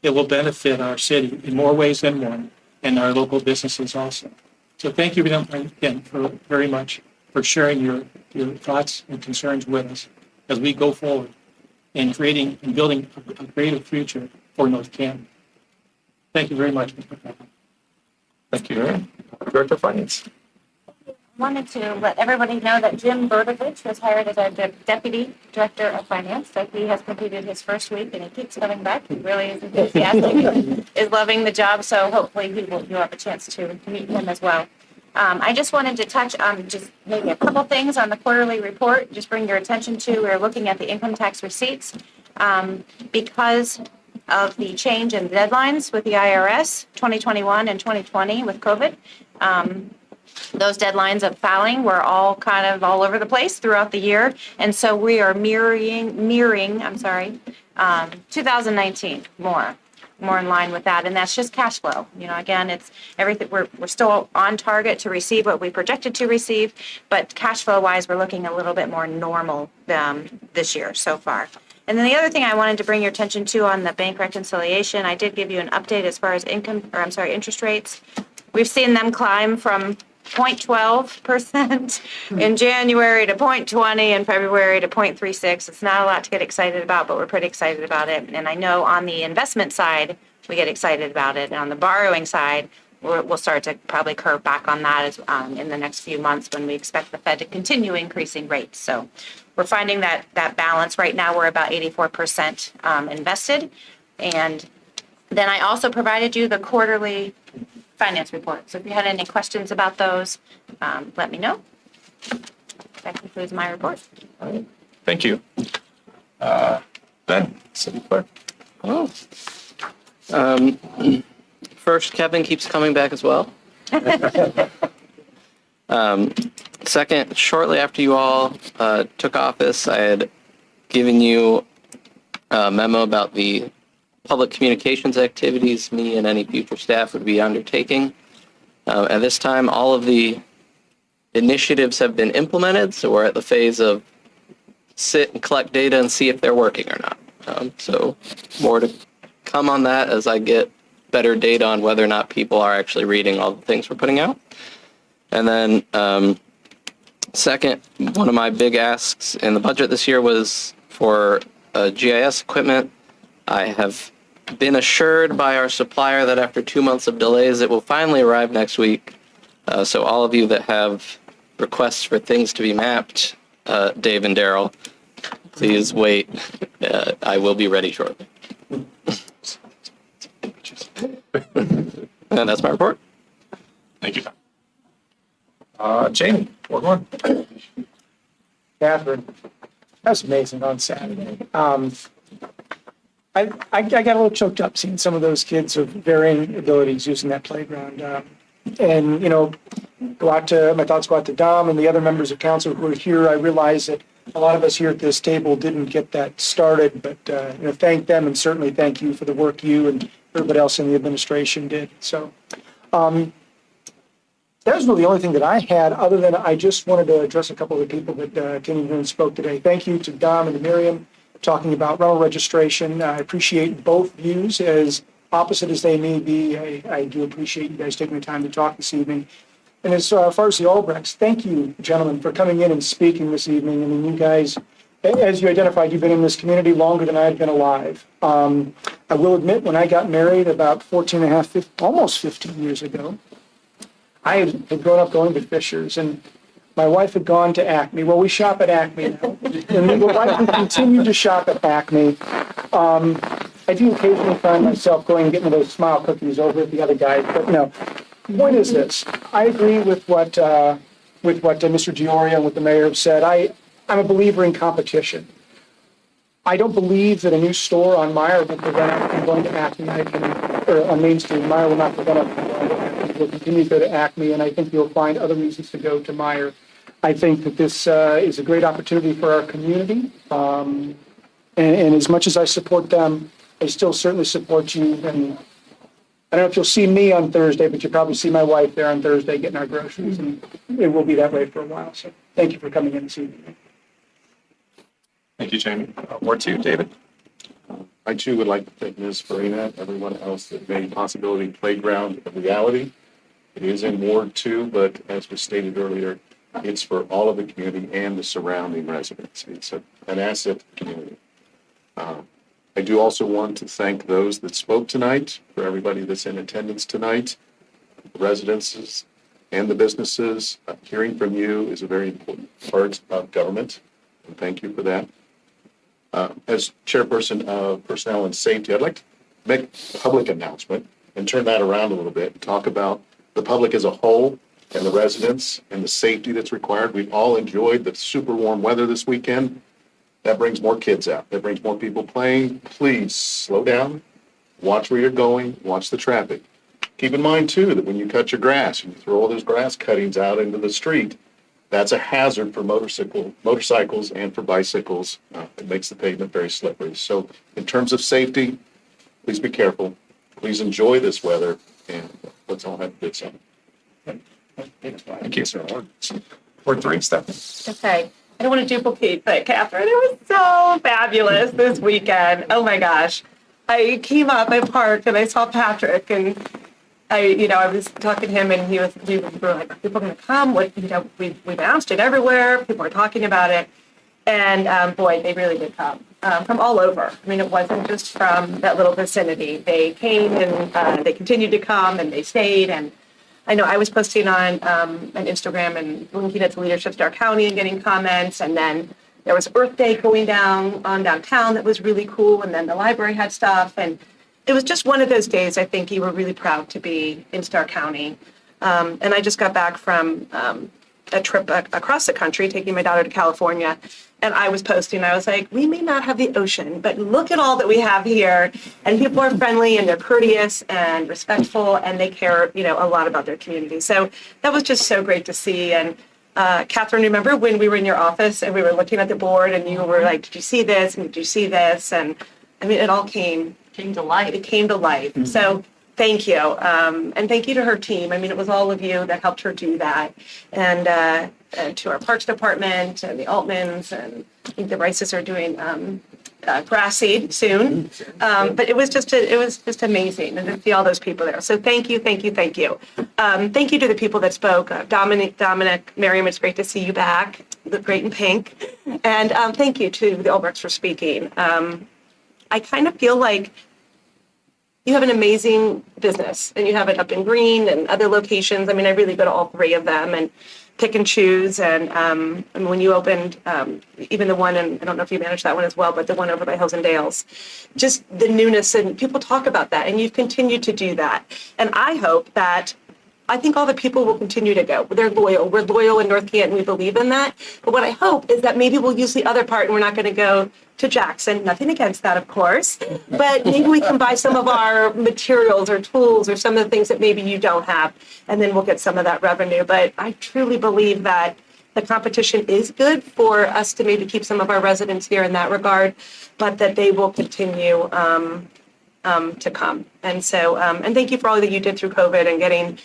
it will benefit our city in more ways than one and our local businesses also. So thank you again very much for sharing your thoughts and concerns with us as we go forward in creating and building a greater future for North Canton. Thank you very much, Mr. President. Thank you, Aaron. Director of Finance. Wanted to let everybody know that Jim Burdovich was hired as our Deputy Director of Finance. So he has completed his first week and he keeps coming back. He really is enthusiastic and is loving the job. So hopefully you'll have a chance to meet him as well. I just wanted to touch on just maybe a couple things on the quarterly report. Just bring your attention to, we're looking at the income tax receipts. Because of the change in deadlines with the IRS, 2021 and 2020 with COVID, those deadlines of filing were all kind of all over the place throughout the year. And so we are mirroring 2019 more. more in line with that, and that's just cash flow. You know, again, it's everything, we're still on target to receive what we projected to receive, but cash flow wise, we're looking a little bit more normal this year so far. And then the other thing I wanted to bring your attention to on the bank reconciliation, I did give you an update as far as interest rates. We've seen them climb from 0.12% in January to 0.20 in February to 0.36. It's not a lot to get excited about, but we're pretty excited about it. And I know on the investment side, we get excited about it. And on the borrowing side, we'll start to probably curve back on that as, in the next few months when we expect the Fed to continue increasing rates. So we're finding that balance. Right now, we're about 84% invested. And then I also provided you the quarterly finance report. So if you had any questions about those, let me know. That concludes my report. All right. Thank you. Ben, City Clerk. Oh. First, Kevin keeps coming back as well. Second, shortly after you all took office, I had given you a memo about the public communications activities me and any future staff would be undertaking. At this time, all of the initiatives have been implemented, so we're at the phase of sit and collect data and see if they're working or not. So more to come on that as I get better data on whether or not people are actually reading all the things we're putting out. And then second, one of my big asks in the budget this year was for GIS equipment. I have been assured by our supplier that after 2 months of delays, it will finally arrive next week. So all of you that have requests for things to be mapped, Dave and Daryl, please wait. I will be ready shortly. And that's my report. Thank you. Jamie, Ward 1. Catherine, that's amazing on Saturday. I got a little choked up seeing some of those kids of varying abilities using that playground. And, you know, my thoughts go out to Dom and the other members of council who are here. I realize that a lot of us here at this table didn't get that started, but, you know, thank them and certainly thank you for the work you and everybody else in the administration did. So that was really the only thing that I had, other than I just wanted to address a couple of the people that came in and spoke today. Thank you to Dom and to Miriam talking about rental registration. I appreciate both views, as opposite as they may be. I do appreciate you guys taking the time to talk this evening. And as far as the Albrechts, thank you, gentlemen, for coming in and speaking this evening. I mean, you guys, as you identified, you've been in this community longer than I had been alive. I will admit, when I got married about 14 and a half, almost 15 years ago, I had grown up going to Fisher's, and my wife had gone to Acme. Well, we shop at Acme now, and we will likely continue to shop at Acme. I do occasionally find myself going and getting those smile cookies over at the other guys, but no. Point is this: I agree with what Mr. Gioria and what the mayor have said. I'm a believer in competition. I don't believe that a new store on Meyer will prevent us from going to Acme. Or on Main Street, Meyer will not prevent us from going to Acme. We'll continue to go to Acme, and I think you'll find other reasons to go to Meyer. I think that this is a great opportunity for our community. And as much as I support them, I still certainly support you. And I don't know if you'll see me on Thursday, but you'll probably see my wife there on Thursday getting our groceries. And it will be that way for a while. So thank you for coming in this evening. Thank you, Jamie. Ward 2, David. I too would like to thank Ms. Farina, everyone else that made Possibility Playground a reality. It is in Ward 2, but as was stated earlier, it's for all of the community and the surrounding residents. It's an asset to the community. I do also want to thank those that spoke tonight, for everybody that's in attendance tonight, the residences and the businesses. Hearing from you is a very important part of government, and thank you for that. As chairperson of Personnel and Safety, I'd like to make a public announcement and turn that around a little bit and talk about the public as a whole and the residents and the safety that's required. We've all enjoyed the super warm weather this weekend. That brings more kids out. That brings more people playing. Please slow down, watch where you're going, watch the traffic. Keep in mind, too, that when you cut your grass and you throw all those grass cuttings out into the street, that's a hazard for motorcycles and for bicycles. It makes the pavement very slippery. So in terms of safety, please be careful. Please enjoy this weather, and let's all have a good summer. Thank you, sir. Word 3, Stephanie. Okay. I don't want to duplicate, but Catherine, it was so fabulous this weekend. Oh my gosh. I came up, I parked, and I saw Patrick, and I was talking to him, and we were like, are people going to come? We've announced it everywhere. People are talking about it. And boy, they really did come from all over. I mean, it wasn't just from that little vicinity. They came and they continued to come, and they stayed. And I know I was posting on Instagram and linking it to Leadership Star County and getting comments. And then there was Earth Day going down downtown that was really cool. And then the library had stuff. And it was just one of those days I think you were really proud to be in Star County. And I just got back from a trip across the country, taking my daughter to California. And I was posting, I was like, we may not have the ocean, but look at all that we have here. And people are friendly and they're courteous and respectful, and they care, a lot about their community. So that was just so great to see. And Catherine, remember when we were in your office and we were looking at the board and you were like, did you see this? And did you see this? And I mean, it all came to life. It came to life. Mm-hmm. So thank you. And thank you to her team. I mean, it was all of you that helped her do that. And to our Parks Department and the Altmans, and I think the Rices are doing grass seed soon. But it was just amazing, and to see all those people there. So thank you. Thank you to the people that spoke. Dominic, Miriam, it's great to see you back. You look great in pink. And thank you to the Albrechts for speaking. I kind of feel like you have an amazing business, and you have it up in Green and other locations. I mean, I really go to all 3 of them and pick and choose. And when you opened, even the one, and I don't know if you managed that one as well, but the one over by Hills and Dales, just the newness, and people talk about that, and you've continued to do that. And I think all the people will continue to go. They're loyal. We're loyal in North Canton. We believe in that. But what I hope is that maybe we'll use the other part, and we're not going to go to Jackson. Nothing against that, of course. But maybe we can buy some of our materials or tools or some of the things that maybe you don't have, and then we'll get some of that revenue. But I truly believe that the competition is good for us to maybe keep some of our residents here in that regard, but that they will continue to come. And so, and thank you for all that you did through COVID and getting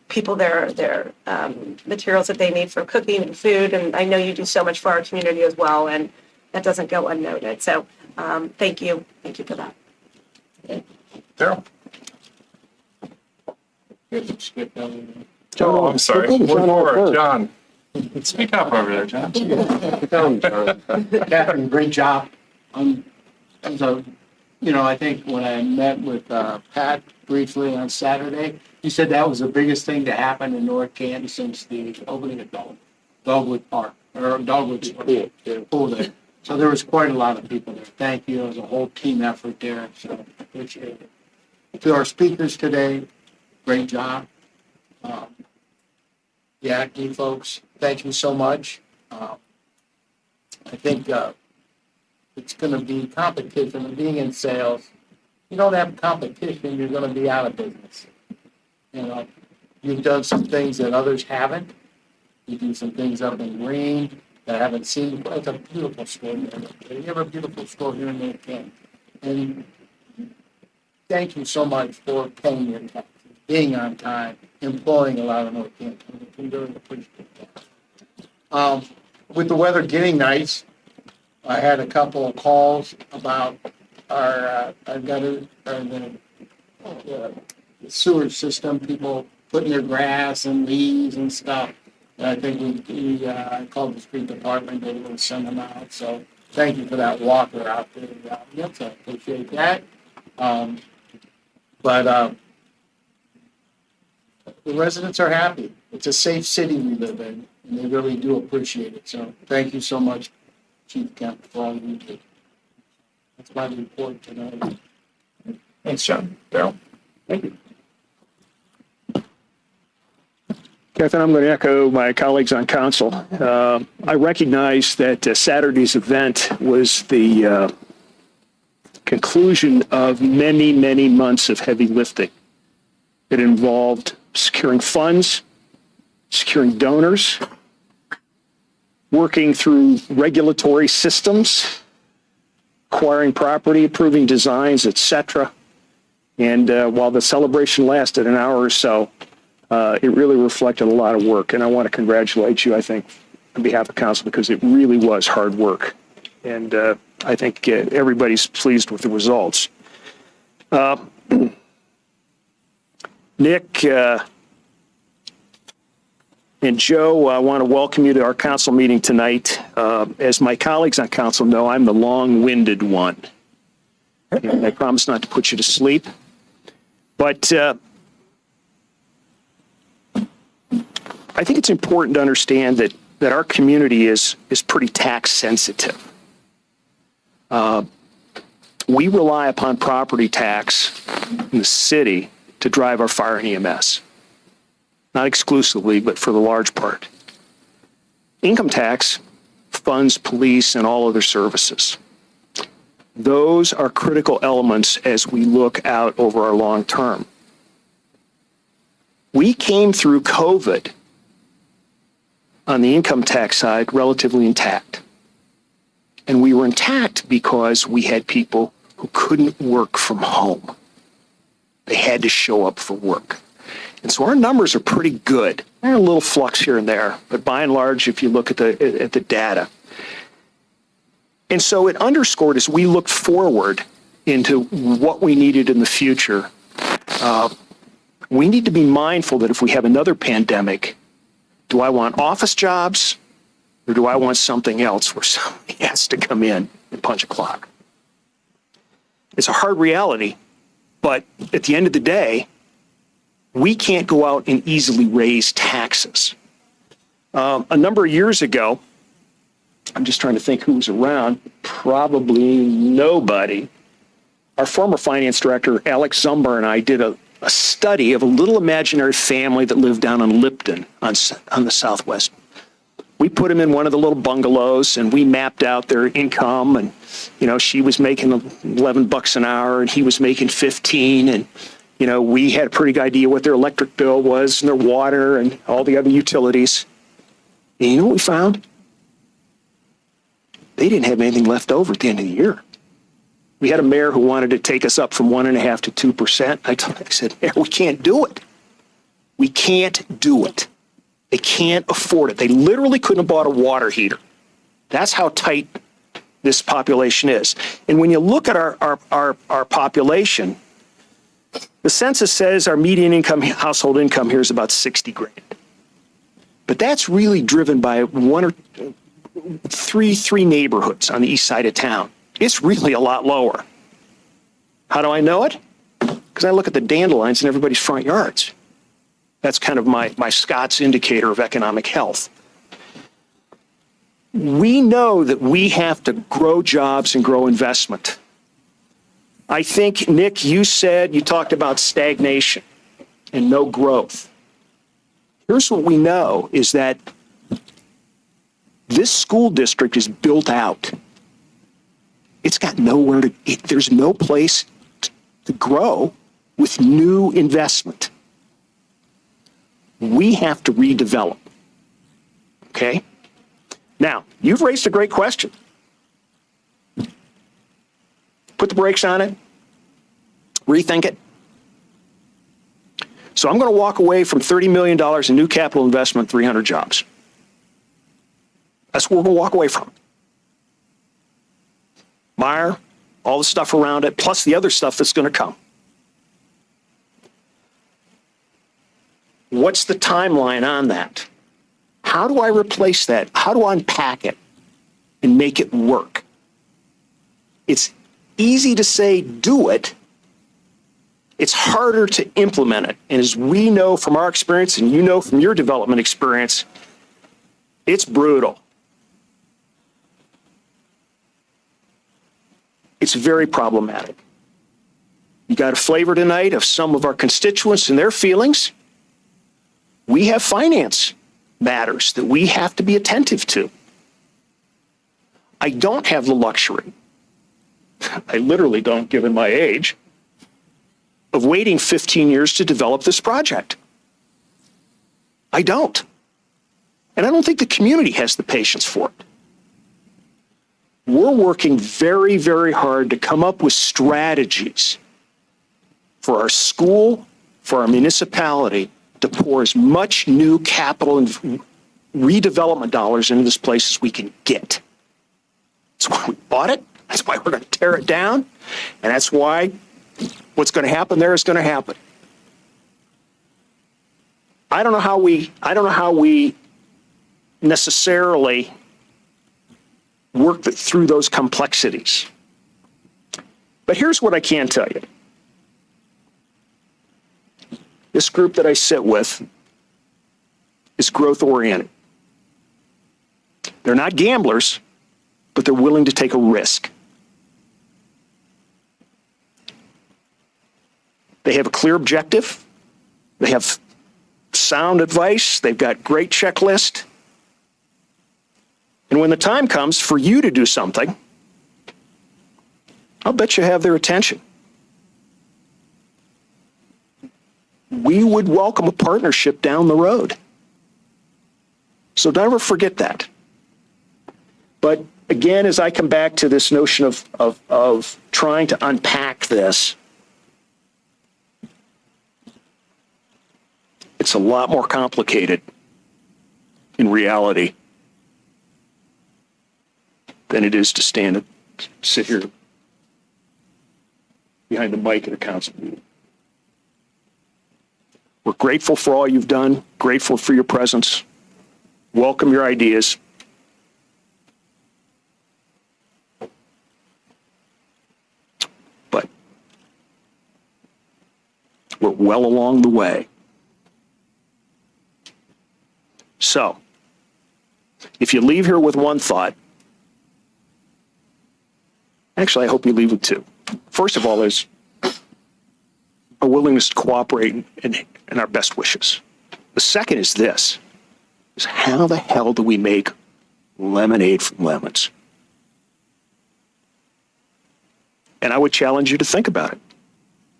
people their materials that they need for cooking and food. And I know you do so much for our community as well, and that doesn't go unnoted. So thank you. Thank you for that. Daryl. Oh, I'm sorry. Ward 4, John. Speak up over there, John. Catherine, great job. I think when I met with Pat briefly on Saturday, he said that was the biggest thing to happen in North Canton since the opening of Dogwood Park, or Dogwood pool there. So there was quite a lot of people there. Thank you. It was a whole team effort there, so appreciate it. To our speakers today, great job. The Acne folks, thank you so much. I think it's going to be competition. And being in sales, you don't have competition, you're going to be out of business. You've done some things that others haven't. You do some things up in Green that I haven't seen. It's a beautiful store. You have a beautiful store here in North Canton. And thank you so much for paying your taxes, being on time, employing a lot of North Canton. We really appreciate that. With the weather getting nice, I had a couple of calls about our gutter, or the sewer system, people putting their grass and leaves and stuff. And I think I called the street department, they will send them out. So thank you for that walker out there in the audience. I appreciate that. But the residents are happy. It's a safe city we live in, and they really do appreciate it. So thank you so much, Chief Kemp, for all you do. That's my report tonight. Thanks, John. Daryl. Thank you. Catherine, I'm going to echo my colleagues on council. I recognize that Saturday's event was the conclusion of many, many months of heavy lifting. It involved securing funds, securing donors, working through regulatory systems, acquiring property, approving designs, etc. And while the celebration lasted an hour or so, it really reflected a lot of work. And I want to congratulate you, I think, on behalf of council, because it really was hard work. And I think everybody's pleased with the results. Nick and Joe, I want to welcome you to our council meeting tonight. As my colleagues on council know, I'm the long-winded one. And I promise not to put you to sleep. But I think it's important to understand that our community is pretty tax sensitive. We rely upon property tax in the city to drive our fire and EMS. Not exclusively, but for the large part. Income tax funds police and all other services. Those are critical elements as we look out over our long term. We came through COVID on the income tax side relatively intact. And we were intact because we had people who couldn't work from home. They had to show up for work. And so our numbers are pretty good. There are a little flux here and there, but by and large, if you look at the data. And so it underscored as we looked forward into what we needed in the future. We need to be mindful that if we have another pandemic, do I want office jobs or do I want something else where somebody has to come in and punch a clock? It's a hard reality, but at the end of the day, we can't go out and easily raise taxes. A number of years ago, I'm just trying to think who was around, probably nobody. Our former finance director, Alex Zumber, and I did a study of a little imaginary family that lived down in Lipton on the Southwest. We put them in one of the little bungalows and we mapped out their income, and, you know, she was making $11 an hour and he was making 15, and, you know, we had a pretty good idea what their electric bill was and their water and all the other utilities. And you know what we found? They didn't have anything left over at the end of the year. We had a mayor who wanted to take us up from 1.5% to 2%. I said, Mayor, we can't do it. We can't do it. They can't afford it. They literally couldn't have bought a water heater. That's how tight this population is. And when you look at our population, the census says our median income, household income here is about 60 grand. But that's really driven by one or three neighborhoods on the east side of town. It's really a lot lower. How do I know it? Because I look at the dandelions in everybody's front yards. That's kind of my Scott's indicator of economic health. We know that we have to grow jobs and grow investment. I think, Nick, you talked about stagnation and no growth. Here's what we know is that this school district is built out. It's got nowhere there's no place to grow with new investment. We have to redevelop. Okay? Now, you've raised a great question. Put the brakes on it. Rethink it. So I'm going to walk away from $30 million in new capital investment, 300 jobs. That's what we're going to walk away from. Meyer, all the stuff around it, plus the other stuff that's going to come. What's the timeline on that? How do I replace that? How do I unpack it and make it work? It's easy to say, do it. It's harder to implement it. And as we know from our experience, and you know from your development experience, it's brutal. It's very problematic. You got a flavor tonight of some of our constituents and their feelings. We have finance matters that we have to be attentive to. I don't have the luxury, I literally don't given my age, of waiting 15 years to develop this project. I don't. And I don't think the community has the patience for it. We're working very, very hard to come up with strategies for our school, for our municipality to pour as much new capital and redevelopment dollars into this place as we can get. That's why we bought it. That's why we're going to tear it down. And that's why what's going to happen there is going to happen. I don't know how we necessarily work through those complexities. But here's what I can tell you. This group that I sit with is growth oriented. They're not gamblers, but they're willing to take a risk. They have a clear objective. They have sound advice. They've got great checklist. And when the time comes for you to do something, I'll bet you have their attention. We would welcome a partnership down the road. So never forget that. But again, as I come back to this notion of trying to unpack this, it's a lot more complicated in reality than it is to stand and sit here behind the mic at a council meeting. We're grateful for all you've done, grateful for your presence, welcome your ideas. But we're well along the way. So, if you leave here with one thought, actually, I hope you leave with two. First of all, there's a willingness to cooperate and our best wishes. The second is this, is how the hell do we make lemonade from lemons? And I would challenge you to think about it.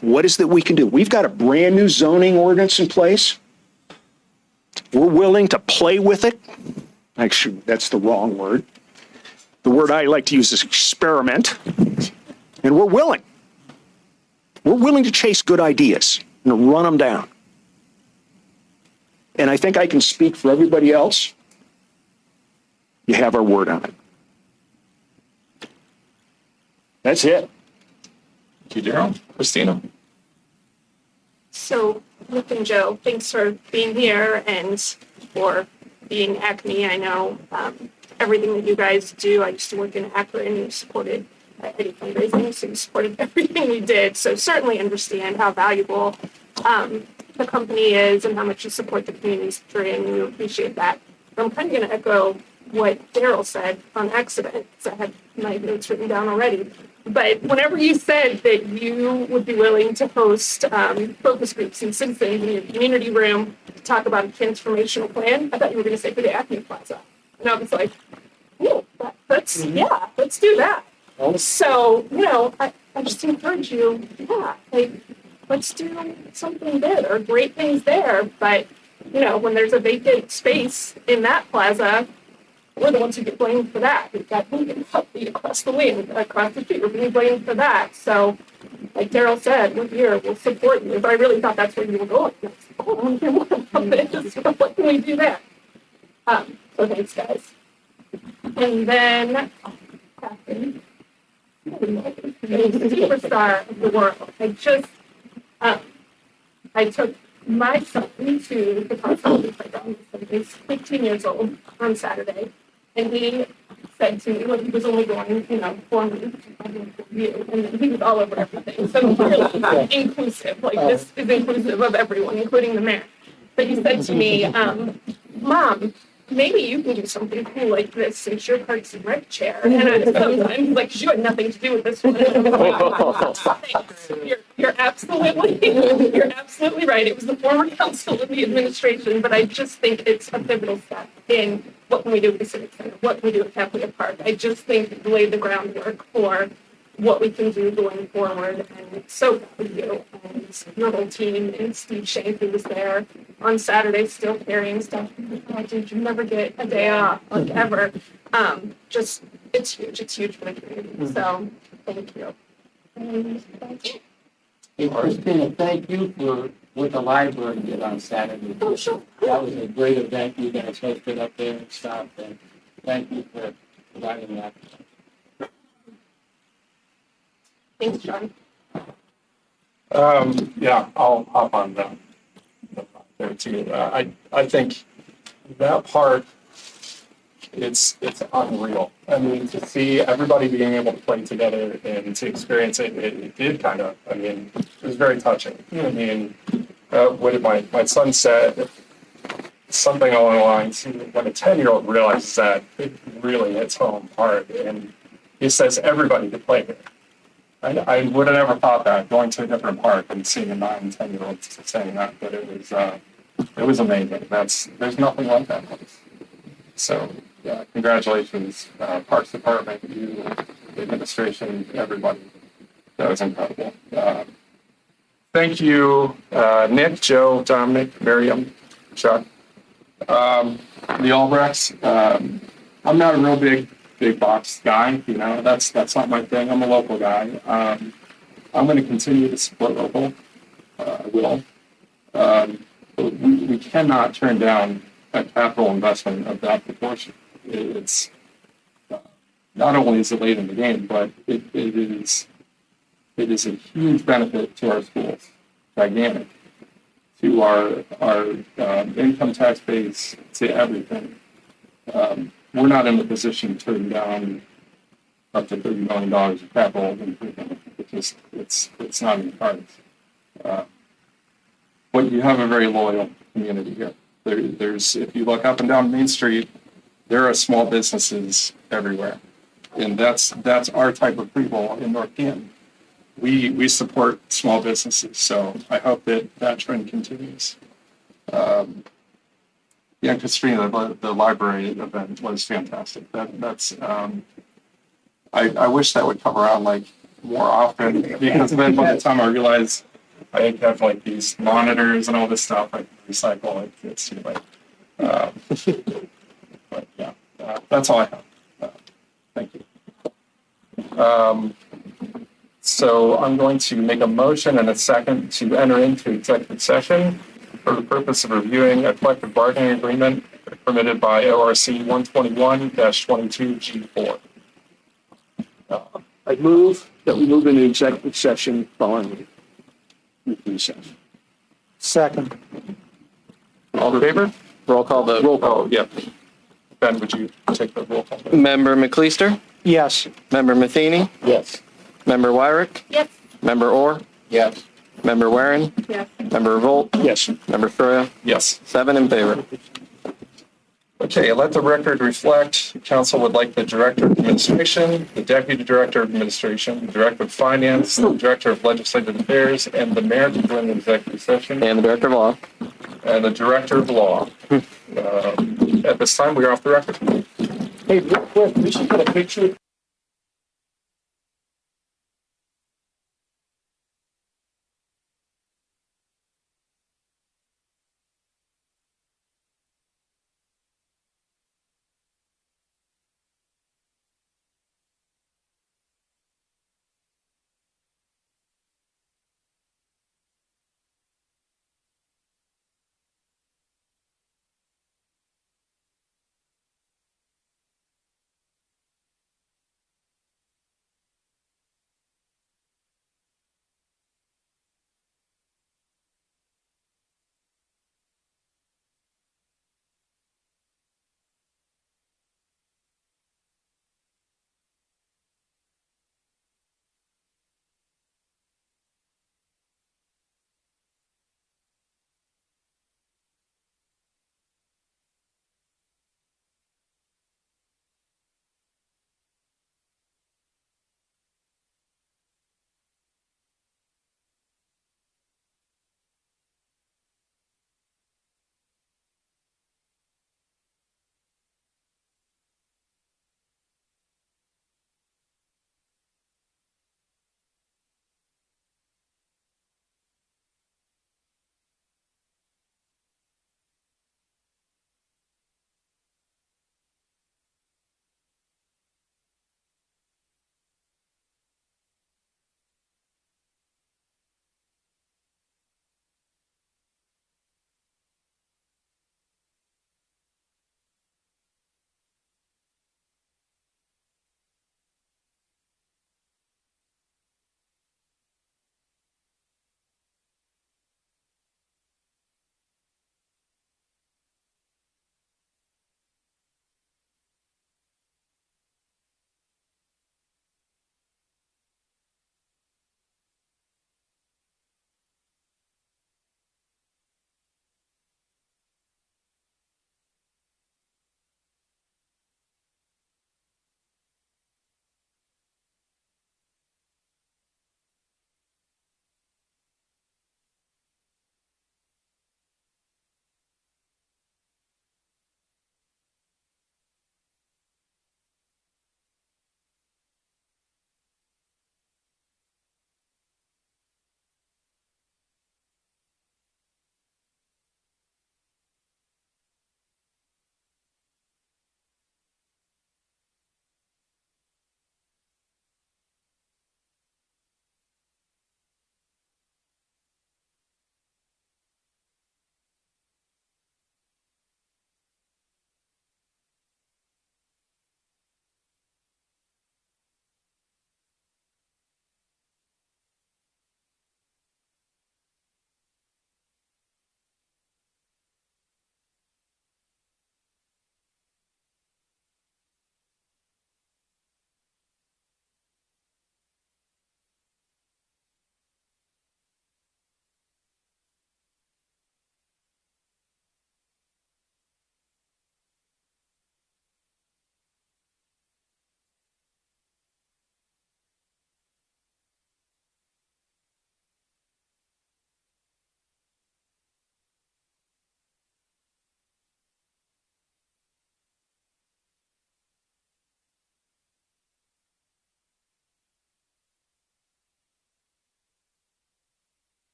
What is that we can do? We've got a brand new zoning ordinance in place. We're willing to play with it. Actually, that's the wrong word. The word I like to use is experiment. And we're willing. We're willing to chase good ideas and to run them down. And I think I can speak for everybody else. You have our word on it. That's it. Thank you, Daryl. Christina? So, Luke and Joe, thanks for being here and for being Acme. I know everything that you guys do. I used to work in Acne and you supported any fundraising, so you supported everything we did. So certainly understand how valuable the company is and how much you support the communities through, and we appreciate that. But I'm kind of going to echo what Daryl said on accident, because I had my notes written down already. But whenever you said that you would be willing to host focus groups and citizens in your community room to talk about a transformational plan, I thought you were going to say for the Acme Plaza. And I was like, oh, let's do that. So, I just encourage you, let's do something there. There are great things there, but, when there's a vacant space in that plaza, we're the ones who get blamed for that. We've got Lincoln Puppy across the street. We're being blamed for that. So, like Daryl said, we're here. We'll support you. But I really thought that's where you were going. I want to hear more about this. What can we do there? So thanks, guys. And then, Catherine, superstar of the world. I took my son to the possibility playground. He's 15 years old on Saturday. And he said to me, well, he was only going, 4 minutes view, and he was all over everything. So really inclusive, this is inclusive of everyone, including the mayor. But he said to me, Mom, maybe you can do something cool like this since your Parks and Rec chair. And sometimes, because you had nothing to do with this one. Thanks. You're absolutely right. It was the former council of the administration, but I just think it's a pivotal step in what can we do with the Civic Center, what can we do at Capitol Park. I just think it laid the groundwork for what we can do going forward, and so proud of you and your whole team, and Steve Shank, who was there on Saturday still carrying stuff. Oh, dude, you never get a day off, ever. It's huge for the community, so thank you. And that's it. Hey, Christina, thank you for what the library did on Saturday. Oh, sure. That was a great event you guys hosted up there and stuff, and thank you for providing that. Thanks, John. Yeah, I'll hop on there too. I think that part, it's unreal. I mean, to see everybody being able to play together and to experience it, it did kind of, I mean, it was very touching. I mean, what did my son said, something along the lines, when a 10-year-old realizes that, it really hits home hard. And he says everybody could play here. I would have never thought that, going to a different park and seeing a 9 and 10-year-old saying that, but it was amazing. There's nothing like that place. So, yeah, congratulations, Parks Department, you, the administration, everybody. That was incredible. Thank you, Nick, Joe, Dominic, Miriam, Chuck. The Albrechts, I'm not a real big box guy, you know, that's not my thing. I'm a local guy. I'm going to continue to support local. I will. But we cannot turn down a capital investment of that proportion. It's not only is it late in the game, but it is a huge benefit to our schools, gigantic, to our income tax base, to everything. We're not in the position to turn down up to $30 million of capital improvement. It's not in the cards. But you have a very loyal community here. There's, if you look up and down Main Street, there are small businesses everywhere. And that's our type of people in North Canton. We support small businesses, so I hope that trend continues. Yeah, Katrina, the library event was fantastic. I wish that would come around like more often, because then by the time I realize I have like these monitors and all this stuff, I recycle it. It's too late. But yeah, that's all I have. Thank you. So I'm going to make a motion and a second to enter into executive session for the purpose of reviewing a collective bargaining agreement permitted by ORC 121-22G4. I move that we move into executive session following the recess. Second. All in favor? Roll call vote. Roll call, yeah. Ben, would you take the roll call vote? Member McLeister? Yes. Member Matheny? Yes. Member Wyrick? Yes. Member Orr? Yes. Member Warren? Yes. Member Revolt? Yes. Member Furrier? Yes. 7 in favor. Okay, let the record reflect, the council would like the Director of Administration, the Deputy Director of Administration, the Director of Finance, the Director of Legislative Affairs, and the Mayor to join the executive session, And the Director of Law. and the Director of Law. At this time, we are off the record. Hey, real quick, we should get a picture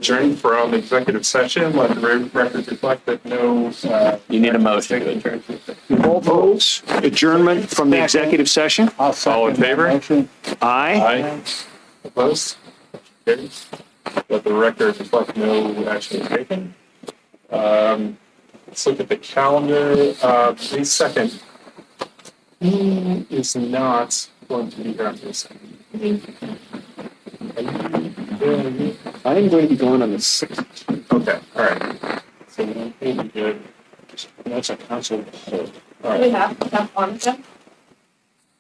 adjourn from executive session. Let the record reflect that no. You need a motion to adjourn. All votes, adjournment from the executive session. All in favor? Aye. Aye. Opposed? Carries. Let the record reflect no action taken. Let's look at the calendar. May 2nd. Who is not going to be here on May 2nd? I am going to be going on the 6th. Okay, all right. So we don't think we good. That's a council. All We right. have on them.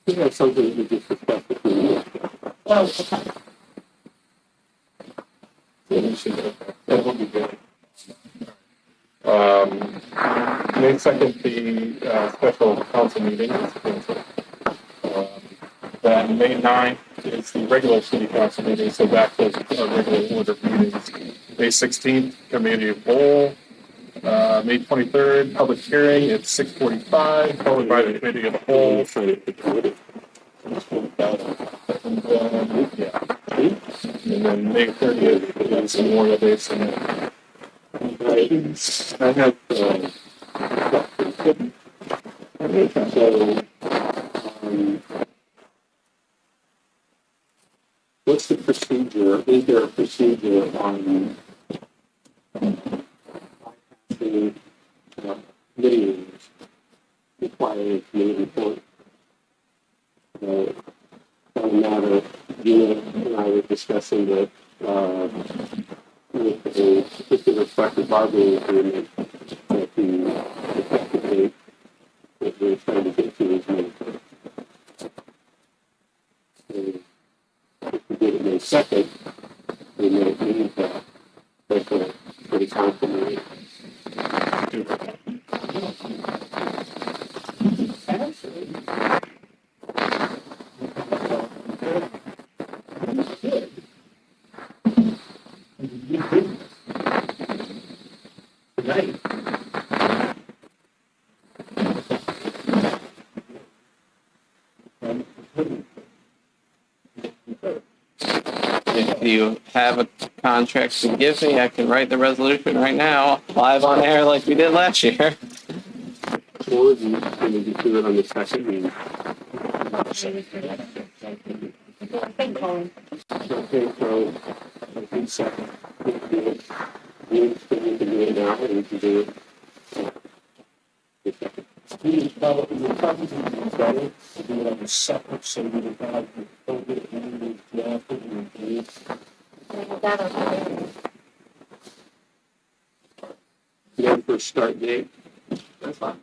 We have something to discuss between you. Oh, okay. That will be good. May 2nd, the special council meeting is canceled. Then May 9th is the regular city council meeting, so back to our regular order of meetings. May 16th, committee of whole. May 23rd, public hearing at 6:45, followed by the committee of the whole. And then May 30th is Memorial Day Sunday. I have, so, what's the procedure? Is there a procedure on the committee meetings requiring a committee report? On a matter, you and I were discussing that, with a particular collective bargaining agreement that the effective date that we're trying to get to is May 1st. So if we did it May 2nd, we may need that for the council meeting. If you have a contract to give me, I can write the resolution right now, live on air like we did last year. Or you can just do it on the second meeting. Okay, so I think second. You can do it now, or you can do it. Probably better to do it on the separate, so we would have the COVID and the draft and You have for start date. That's fine.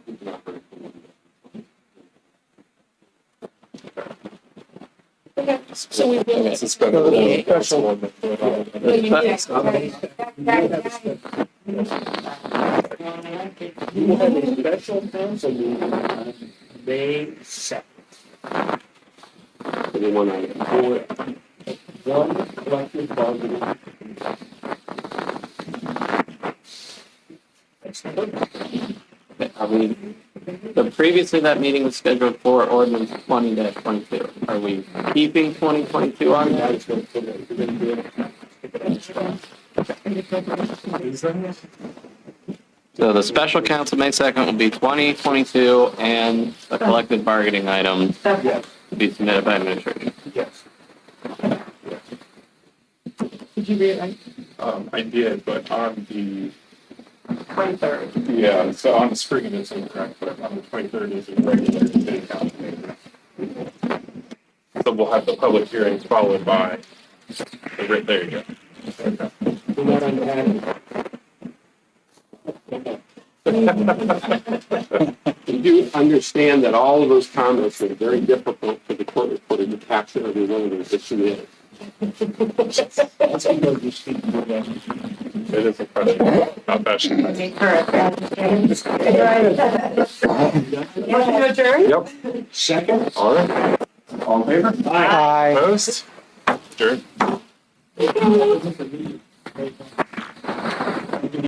So we will. Suspend the rules. Special one. you will have a special council meeting on May 2nd. Anyone on it? For one collective bargaining. I mean, so previously that meeting was scheduled for ordinance 20-22. Are we keeping 2022 on that? So the special council May 2nd will be 2022 and a collective bargaining item Yes, to be submitted by administration. yes. Did you read it? I did, but on the 23rd. Yeah, so on the screen it's incorrect, but on the 23rd is a regular city council meeting. So we'll have the public hearings followed by, right there you go. Okay. We're not on that. You do understand that all of those comments are very difficult for the court reporter to capture every one of those that submitted. That's because you speak to them. It is a question, not that. Motion to adjourn? Yep, Second? all right. All in favor? Aye. Opposed? Adjourned.